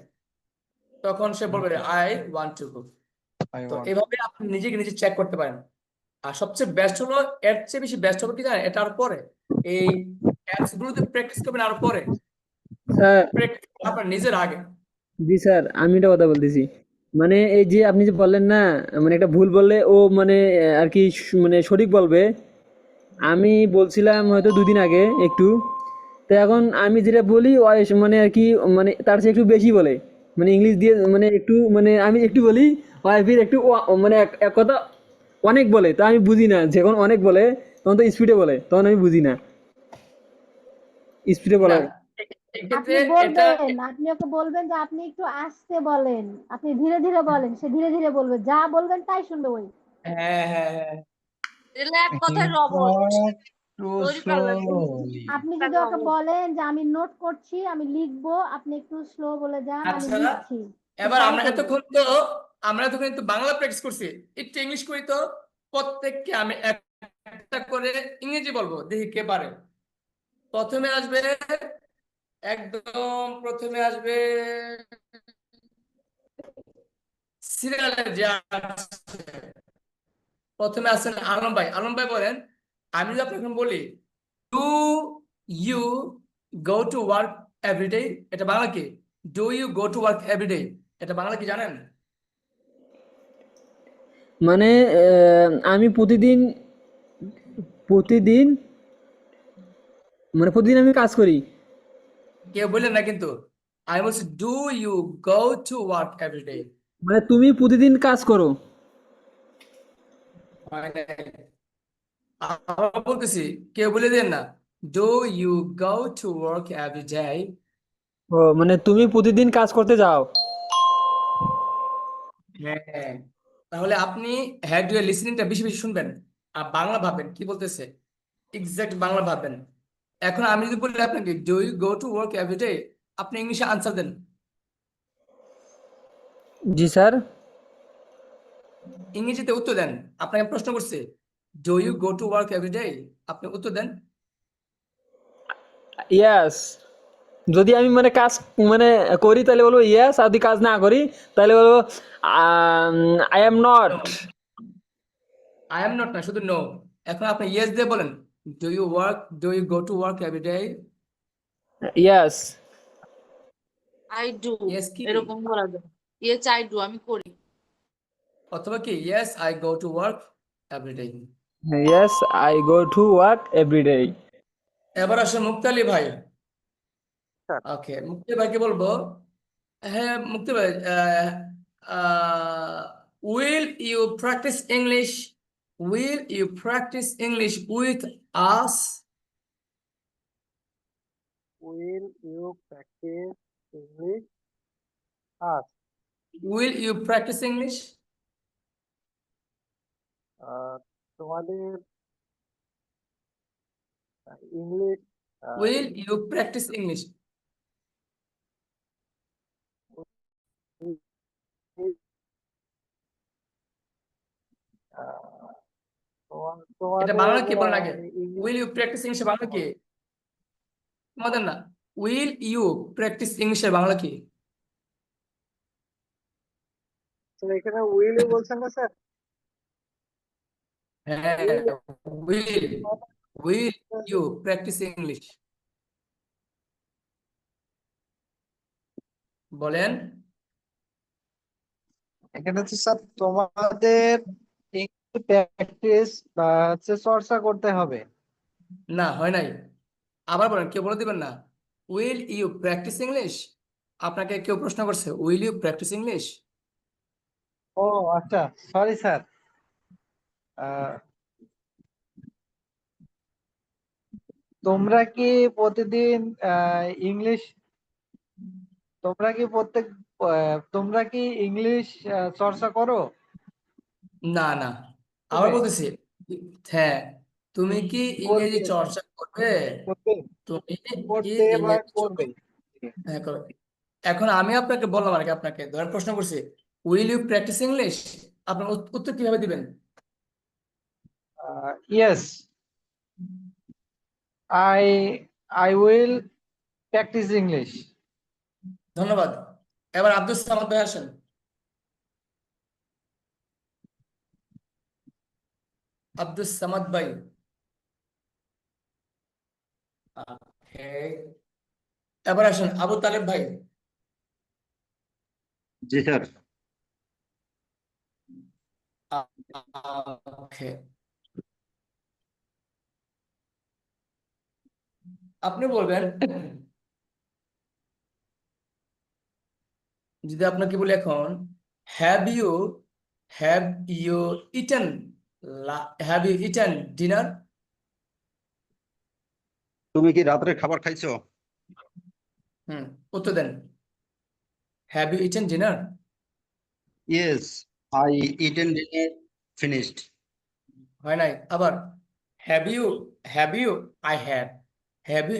তখন সে বলবে I want to go. I তো want. এভাবে আপনি নিজেকে নিজে চেক করতে পারেন। আর সবচেয়ে বেস্ট হলো, এর চেয়ে বেশি বেস্ট হবে কি জানেন, এটা আর পরে এই অ্যাপস গুলোতে প্র্যাকটিস করবেন আর পরে, স্যার, প্র্যাকটিস আপনার নিজের আগে। জি স্যার, আমি একটা কথা বলতেছি। মানে এই যে আপনি যে বললেন না, মানে একটা ভুল বললে ও মানে আর কি মানে সঠিক বলবে। আমি বলছিলাম হয়তো 2 দিন আগে একটু, তো এখন আমি যেটা বলি ও মানে আর কি মানে তার চেয়ে একটু বেশি বলে, মানে ইংলিশ দিয়ে মানে একটু মানে আমি একটু বলি, ফির একটু মানে এক কথা অনেক বলে, তো আমি বুঝি না। যখন অনেক বলে তখন তো স্পিডে বলে, তখন আমি বুঝি না স্পিডে না, বলার। এক্ষেত্রে আপনি এটা বলবেন, আপনি ওকে বলবেন যে আপনি একটু আস্তে বলেন, আপনি ধীরে ধীরে বলেন, সে ধীরে ধীরে বলবে, যা বলবেন তাই শুনবে ওই। হ্যাঁ হ্যাঁ হ্যাঁ। এগুলো এক কথায় রবট, Too তৈরি করা লাগবে। slowly. আপনি যদি ওকে বলেন যে আমি নোট করছি, আমি লিখবো, আপনি একটু স্লো বলে যান, আমি আচ্ছা, লিখছি, সে এবার তাই আমরা করবে। এতক্ষণ তো বাংলা প্র্যাকটিস করছি, একটু ইংলিশ করি তো। প্রত্যেককে আমি একটা করে ইংরেজি বলবো, দেখি কে পারে। প্রথমে আসবে, একদম প্রথমে আসবে সিরিয়ালে যে আছে। প্রথমে আছেন আলম ভাই। আলম ভাই বলেন, আমি যদি আপনাকে এখন বলি do you go to work every day, এটা বাংলা কি? Do you go to work every day, এটা বাংলা কি জানেন? মানে আমি প্রতিদিন প্রতিদিন মানে প্রতিদিন আমি কাজ করি। কেউ বললেন না কিন্তু, আমি বলছি do you go to work every day. মানে তুমি প্রতিদিন কাজ করো। আবার বলতেছি, কেউ বলে দেন না do you go to work every day. ও মানে তুমি প্রতিদিন কাজ করতে যাও। হ্যাঁ, তাহলে আপনি হ্যাড ইউর লিসনিংটা বেশি বেশি শুনবেন আর বাংলা ভাববেন কি বলতেছে, এক্সাক্ট বাংলা ভাববেন। এখন আমি যদি বলি আপনাকে do you go to work every day, আপনি ইংলিশে আনসার দেন। জি স্যার। ইংরেজিতে উত্তর দেন। আপনাকে প্রশ্ন করছে do you go to work every day, আপনি উত্তর দেন। ইয়াস। যদি আমি মানে কাজ মানে করি তাহলে বলবো ইয়াস, আর যদি কাজ না করি তাহলে বলবো I am not. I am not না, শুধু নো। এখন আপনি ইয়েস দিয়ে বলেন do you go to work every day. Yes. I do, yes কি? এরকম বলা যায়। ইয়েস আই ডু, আমি করি। অথবা কি yes I go to work every day. Yes I go to work every day. এবার আসে মুক্তা আলী ভাই। ওকে, মুক্তি ভাইকে বলবো, হ্যাঁ মুক্তি ভাই, will you practice English, will you practice English with us? Will you practice English? Us. Will you practice English? তোমাদের English will you practice English? এটা বাংলা কি বলেন আগে? Will you practice English Bangla কি? তোমাদের না, উইল ইউ প্র্যাকটিস ইংলিশের বাংলা কি? এখানে উইল বলছেন না স্যার? হ্যাঁ, will will you practice English বলেন। এখানে তো স্যার তোমাদের প্র্যাকটিস বা হচ্ছে চর্চা করতে হবে। না হয় নাই, আবার বলেন, কেউ বলে দিবেন না। উইল ইউ প্র্যাকটিস ইংলিশ, আপনাকে কেউ প্রশ্ন করছে উইল ইউ প্র্যাকটিস ইংলিশ? ও আচ্ছা, সরি স্যার। তোমরা কি প্রতিদিন ইংলিশ তোমরা কি তোমরা কি ইংলিশ চর্চা করো? না না, আবার করবে? বলতেছি, হ্যাঁ, তুমি কি ইংরেজি করবে চর্চা করবে? করবে তুমি কি করতে বা ইংরেজি করবে? হ্যাঁ করবে। এখন আমি আপনাকে বললাম আর কি, আপনাকে ধরেন প্রশ্ন করছি, উইল ইউ প্র্যাকটিস ইংলিশ, আপনার উত্তর কিভাবে দিবেন? Yes, I I will practice English. ধন্যবাদ। এবার আব্দুল সামাদ ভাই আসেন। আব্দুল সামাদ ভাই, Okay. এবার আসেন আবু তালেব ভাই। জি স্যার। ওকে, আপনি বলবেন, যদি আপনাকে বলি এখন, have you have you eaten have you eaten dinner? তুমি কি রাত্রে খাবার খাইছো? হুম, উত্তর দেন। Have you eaten dinner? Yes, I eaten dinner finished. হয় নাই। আবার have you have you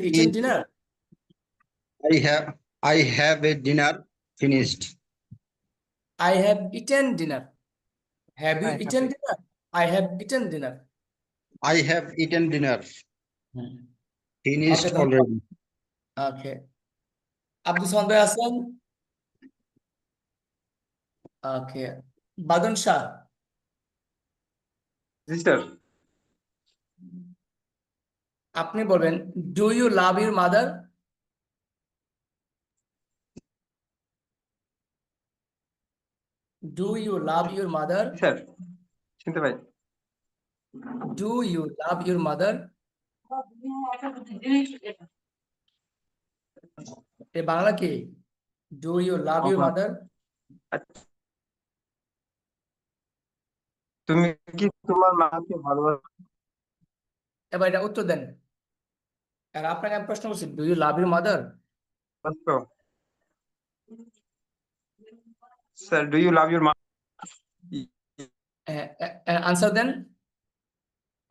eaten dinner? I have I have a dinner finished. I have eaten dinner. Have you I have eaten it. Dinner? I have eaten dinner. I have eaten dinner okay, finished ধন্যবাদ। already. ওকে, আব্দুল সামাদ ভাই আছেন? ওকে, বাদন শাহ, জি স্যার। আপনি বলবেন, do you love your mother? Do you love your mother? Sir শুনতে পাই। Do you love your mother? এ বাংলা কি? Do you love your mother? আচ্ছা, তুমি কি তোমার মাকে ভালোবাসো? এবার এটা উত্তর দেন। আর আপনাকে আমি প্রশ্ন করছি, do you love your mother? Sir do you love your মা? আনসার দেন।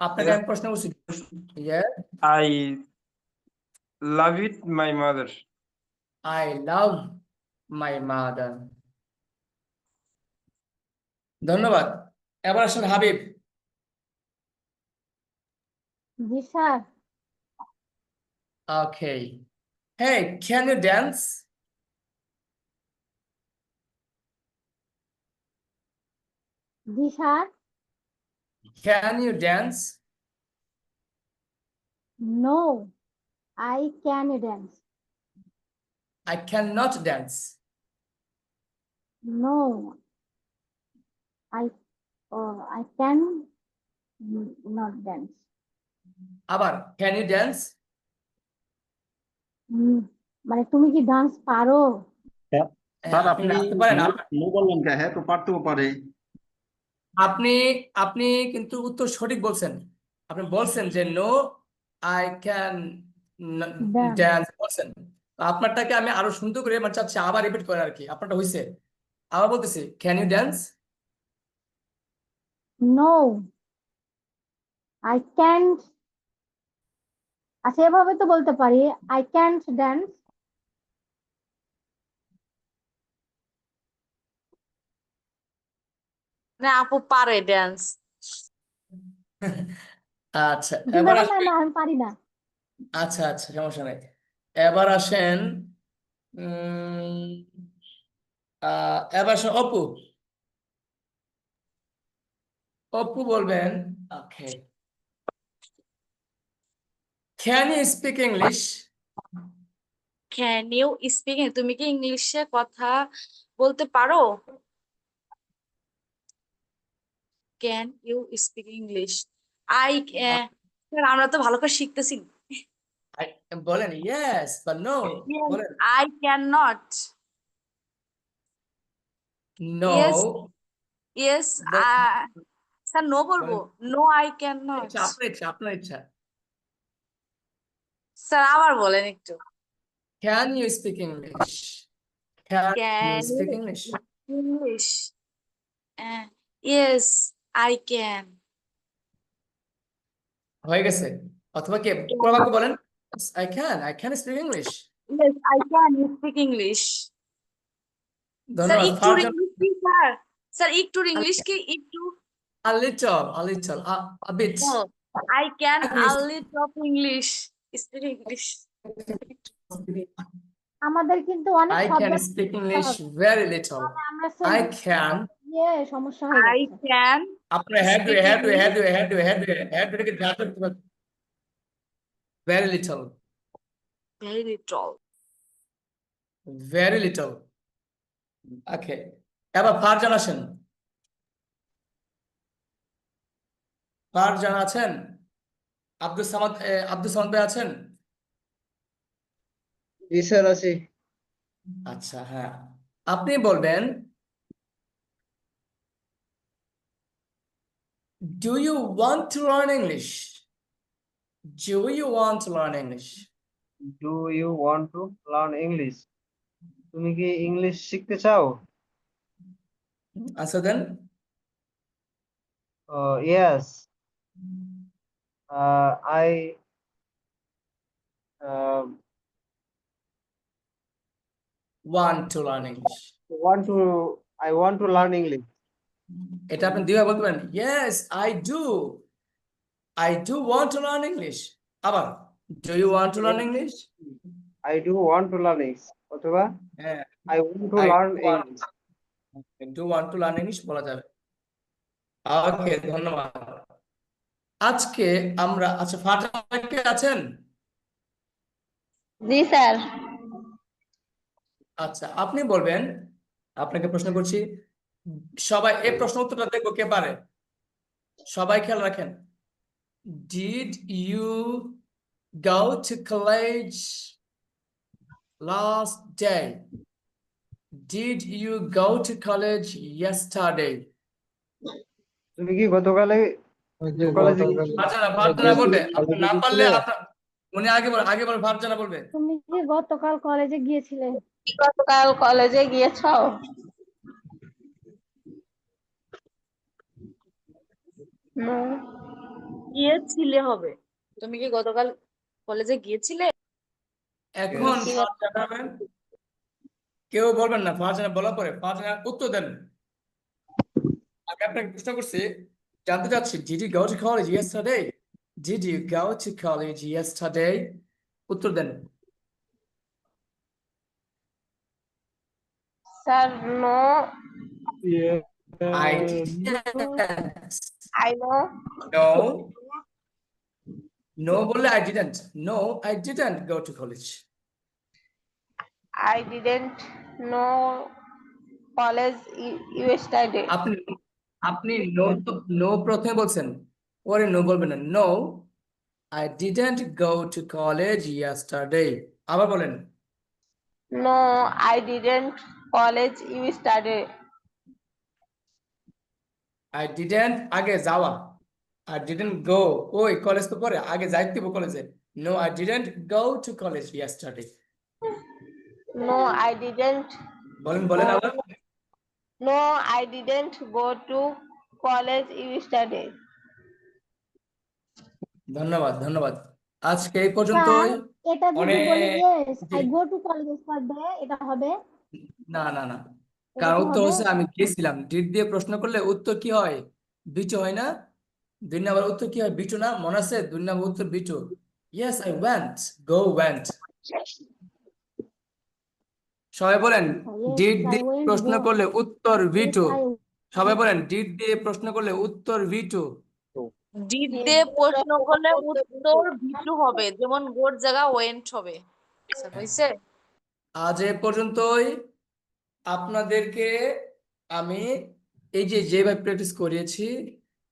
আপনাকে আমি প্রশ্ন করছি, I love it my mother. I love my mother. ধন্যবাদ। এবার আসুন হাবিব। জি sir. Okay, hey, can you dance? জি sir. Can you dance? No, I can dance. I cannot dance. No, I I can not dance. আবার, can you dance? মানে তুমি কি ডান্স পারো? স্যার আপনি আপনি নাচতে পারেন? নো বললেন কে? হ্যাঁ তো পারতেও পারে। আপনি আপনি কিন্তু উত্তর সঠিক বলছেন। আপনি বলছেন যে no, I can Dance. Dance বলছেন। তো আপনারটাকে আমি আরো সুন্দর করে মানে চাচ্ছি আবার রিপিট করে আর কি, আপনারটা হয়েছে। আবার বলতেছি, can you dance? No, I can't. আচ্ছা, এভাবে তো বলতে পারি, আই ক্যান্ট ড্যান্স। না আপু পারে ড্যান্স। আচ্ছা, জি এবার না, আসেন। না আমি পারি না। আচ্ছা আচ্ছা, সমস্যা নাই। এবার আসেন, উম এবার আসেন অপু। অপু বলবেন, okay, can you speak English? Can you speak, তুমি কি ইংলিশে কথা বলতে পারো? Can you speak English? I আমরা তো ভালো করে শিখতেছি। বলেন ইয়েস বা নো, বলেন I can not. No, yes, yes, sir no বলবো? No, I can not. আপনার ইচ্ছা, আপনার ইচ্ছা। স্যার আবার বলেন একটু। Can you speak English? Can you Can speak you English? English? Yes, I can. হয়ে গেছে। অথবা কে পুরো বাক্য বলেন, Yes, I can speak English. Yes, I can speak English. Sir ধন্যবাদ। একটুর ফারজানা, ইংলিশ কি স্যার? স্যার একটুর ইংলিশ কি একটু? a little, a bit. No, I can a English. little of English. Speak English. আমাদের কিন্তু অনেক I শব্দ can speak English very little. আমরা I can. সমস্যা হয়ে I যাচ্ছে। can আপনার speak English হেডকে যা করতে পারেন। Very little, very little. very little. Okay. এবার ফারজানা আসেন। ফারজানা আছেন? আব্দুল সামাদ ভাই আছেন? জি স্যার আছি। আচ্ছা, হ্যাঁ, আপনি বলবেন, Do you want to learn English? Do you want to learn English? Do you want to learn English? তুমি কি ইংলিশ শিখতে চাও? Answer then. Yes, I Want to learn English. Want to I want to learn English. এটা আপনি দুইবার বলতে পারেন, Yes, I do want to learn English. আবার, Do you want to learn English? I do want to learn English অথবা হ্যাঁ, I want two I learn do want- English. do want to learn English বলা যাবে। ওকে, ধন্যবাদ। আজকে আমরা, আচ্ছা, ফারজানা ভাই কে আছেন? জি স্যার। আচ্ছা, আপনি বলবেন, আপনাকে প্রশ্ন করছি, সবাই এই প্রশ্ন উত্তরটা দেখবো কে পারে। সবাই খেয়াল রাখেন। Did you go to college last day? Did you go to college yesterday? তুমি কি গতকালে কলেজে ফারজানা বলবে, আপনার নাম পারলে উনি আগে বলে ফারজানা বলবে। তুমি কি গতকাল কলেজে গিয়েছিলে? গতকাল কলেজে গিয়েছো? No. গিয়েছিলে হবে। তুমি কি গতকাল কলেজে গিয়েছিলে? এখন ফারজানা কেউ বলবেন না, ফারজানা বলার পরে ফারজানা উত্তর দেন। আমি আপনাকে প্রশ্ন করছি, জানতে চাচ্ছি, Did you go to college yesterday? Did you go to college yesterday? উত্তর দেন। Sir, no. I didn't. I know. No. No বললে I didn't. No, I didn't go to college. I didn't know college yesterday. আপনি no প্রথমে বলছেন, পরে no বলবেন না। No, I didn't go to college yesterday. আবার বলেন। No, I didn't college yesterday. I didn't আগে যাওয়া, I didn't go, ওই কলেজ তো পরে, আগে যাইতে হবে কলেজে। No, I didn't go to college yesterday. No, I didn't. বলেন আবার। No, I didn't go to college yesterday. ধন্যবাদ। আজকে এই পর্যন্তই। এটা যদি অনেক বলি yes, I go to college yesterday, এটা হবে? না, কারণ কি উত্তর হবে? হচ্ছে আমি গেছিলাম। ডিড দিয়ে প্রশ্ন করলে উত্তর কি হয়? বিটু হয় না? 2 নম্বর উত্তর কি হয়? বিটু না? মনে আছে? 2 নম্বর উত্তর বিটু। Yes, I went. Go went. সবাই বলেন, Yes, ডিড I দিয়ে went, প্রশ্ন go. করলে উত্তর Yes, বিটু। I সবাই বলেন, ডিড দিয়ে প্রশ্ন করলে উত্তর বিটু। ডিড দিয়ে প্রশ্ন করলে উত্তর ভিটু হবে, যেমন গোর জায়গা ওয়েন্ট হবে। স্যার হইছে? আজ এ পর্যন্তই। আপনাদেরকে আমি এই যেভাবে প্র্যাকটিস করিয়েছি,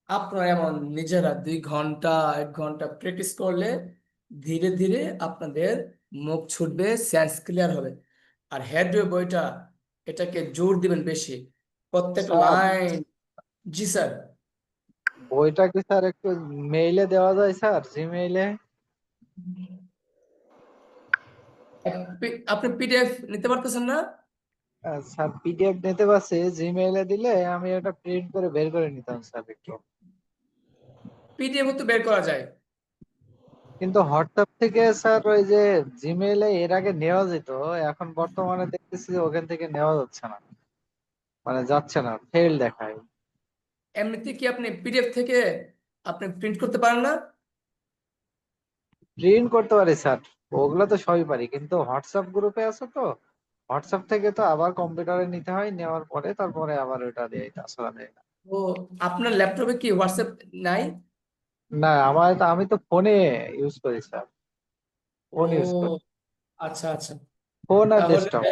আপনারা এমন নিজেরা 2 ঘন্টা 1 ঘন্টা প্র্যাকটিস করলে ধীরে ধীরে আপনাদের মুখ ছুটবে, সেন্স ক্লিয়ার হবে। আর হেডওয়ে বইটা, এটাকে জোর দিবেন বেশি, প্রত্যেকটা স্যার, লাইন। জি স্যার। বইটা কি স্যার একটু মেইলে দেওয়া যায় স্যার, জিমেইলে? আপনি পিডিএফ নিতে পারতেছেন না? স্যার পিডিএফ নিতে পারছি, জিমেইলে দিলে আমি এটা প্রিন্ট করে বের করে নিতাম স্যার একটু। পিডিএফ তো বের করা যায়। কিন্তু হোয়াটসঅ্যাপ থেকে স্যার ওই যে জিমেইলে এর আগে নেওয়া যেত, এখন বর্তমানে দেখতেছি যে ওখান থেকে নেওয়া যাচ্ছে না, মানে যাচ্ছে না, ফেল দেখায়। এমনিতে কি আপনি পিডিএফ থেকে আপনি প্রিন্ট করতে পারেন না? প্রিন্ট করতে পারি স্যার, ওগুলো তো সবই পারি, কিন্তু হোয়াটসঅ্যাপ গ্রুপে আছে তো, হোয়াটসঅ্যাপ থেকে তো আবার কম্পিউটারে নিতে হয়, নেওয়ার পরে তারপরে আবার ওটা দেয়, তাছাড়া দেয় না। ও, আপনার ল্যাপটপে কি হোয়াটসঅ্যাপ নাই? না, আমি তো ফোনে ইউজ করি স্যার, ও ফোন ইউজ করি, আচ্ছা আচ্ছা, ফোন আর তাহলে ডেস্কটপ।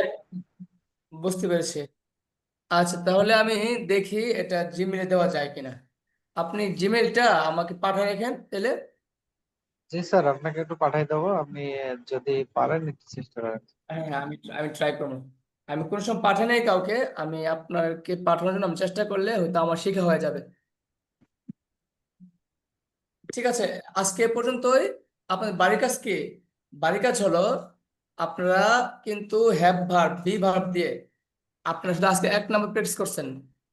বুঝতে পেরেছি। আচ্ছা, তাহলে আমি দেখি এটা জিমেলে দেওয়া যায় কিনা। আপনি জিমেলটা আমাকে পাঠিয়ে রাখেন তাহলে। জি স্যার, আপনাকে একটু পাঠাই দেবো, আপনি যদি পারেন একটু চেষ্টা করেন। হ্যাঁ হ্যাঁ, আমি আমি ট্রাই করবো। আমি কোনো সময় পাঠাই নাই কাউকে, আমি আপনাকে পাঠানোর জন্য আমি চেষ্টা করলে হয়তো আমার শেখা হয়ে যাবে। ঠিক আছে, আজকে এ পর্যন্তই। আপনার বাড়ির কাজ কি? বাড়ির কাজ হলো আপনারা কিন্তু হ্যাভ ভার্ব বি ভার্ব দিয়ে আপনারা শুধু আজকে 1 নম্বর প্র্যাকটিস করছেন।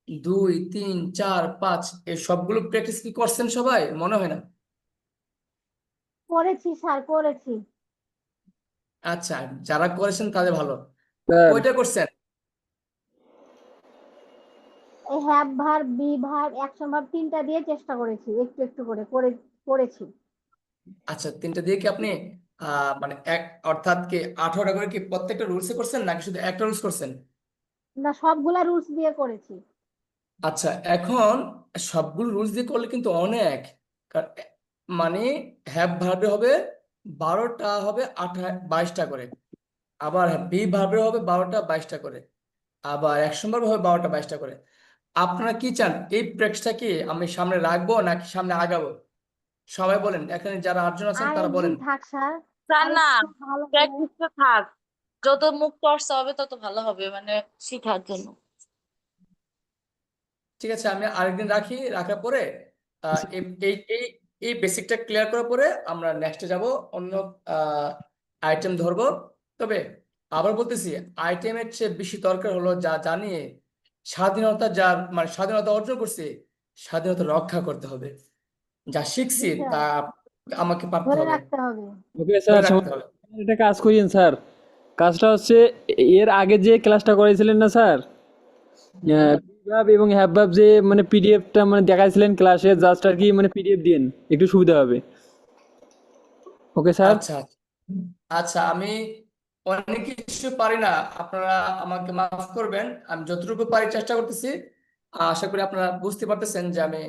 2, 3, 4, 5 এই সবগুলো প্র্যাকটিস কি করছেন সবাই? মনে হয় না। করেছি স্যার, করেছি। আচ্ছা, যারা করেছেন তাদের ভালো। স্যার কয়টা করছেন? এই have verb, be verb, action verb 3টা দিয়ে চেষ্টা করেছি, একটু একটু করেছি। আচ্ছা, 3টা দিয়ে কি আপনি মানে অর্থাৎ কি 18টা করে কি প্রত্যেকটা রুলসে করছেন নাকি শুধু একটা রুলস করছেন? না, সবগুলা রুলস দিয়ে করেছি। আচ্ছা, এখন সবগুলো রুলস দিয়ে করলে কিন্তু অনেক। মানে হ্যাভ ভার্বে হবে 12টা, হবে 22টা করে। আবার বি ভার্বে হবে 12টা 22টা করে। আবার অ্যাকশন ভার্বে হবে 12টা 22টা করে। আপনারা কি চান, এই প্র্যাকটিসটা কি আমি সামনে রাখবো নাকি সামনে আগাবো? সবাই বলেন, এখানে যারা 8 জন আছেন আর তারা একদিন বলেন। থাক স্যার, স্যার আর না, একটু ভালো করে। প্র্যাকটিসটা থাক, যত মুখ চর্চা হবে তত ভালো হবে মানে শেখার জন্য। ঠিক আছে, আমি আরেকদিন রাখার পরে এই এই এই এই বেসিকটা ক্লিয়ার করার পরে আমরা নেক্সটে যাব, অন্য আইটেম ধরবো। তবে আবার বলতেছি, আইটেমের চেয়ে বেশি দরকার হলো যা জানিয়ে স্বাধীনতা, যা মানে স্বাধীনতা অর্জন করছি, স্বাধীনতা রক্ষা করতে হবে। যা শিখছি জি স্যার, তা আমাকে পারতে ধরে হবে, রাখতে হবে। ওকে ধরে স্যার, রাখতে হবে। একটা কাজ করিয়েন স্যার। কাজটা হচ্ছে এর আগে যে ক্লাসটা করেছিলেন না স্যার, হুম। ভাব এবং হ্যাভ ভাব যে মানে পিডিএফটা মানে দেখাইছিলেন ক্লাসে, জাস্ট আর কি মানে পিডিএফ দিন, একটু সুবিধা হবে। Okay sir. আচ্ছা আচ্ছা, আমি অনেক কিছু পারি না, আপনারা আমাকে মাফ করবেন। আমি যতটুকু পারি চেষ্টা করতেছি। আশা করি আপনারা বুঝতে পারতেছেন যে আমি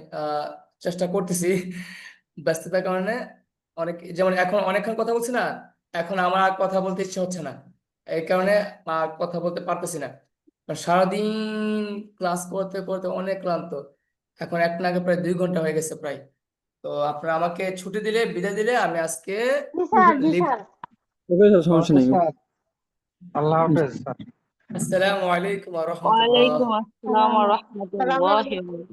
চেষ্টা করতেছি। ব্যস্ততার কারণে অনেক, যেমন এখন অনেকক্ষণ কথা বলছি না, এখন আমার আর কথা বলতে ইচ্ছে হচ্ছে না, এই কারণে আর কথা বলতে পারতেছি না। কারণ সারাদিন ক্লাস করতে করতে অনেক ক্লান্ত। এখন এক নাগারে প্রায় 2 ঘন্টা হয়ে গেছে প্রায়। তো আপনারা আমাকে ছুটি দিলে, বিদায় দিলে আমি আজকে জি sir, G leave. Sir. Okay sir, সমস্যা ওকে নেই। স্যার, আল্লাহ হাফেজ স্যার। আসসালামু আলাইকুম ওয়া রাহমাতুল্লাহ। ওয়ালাইকুম আসসালাম ওয়া রাহমাতুল্লাহি ওয়া বারাকাতুহু।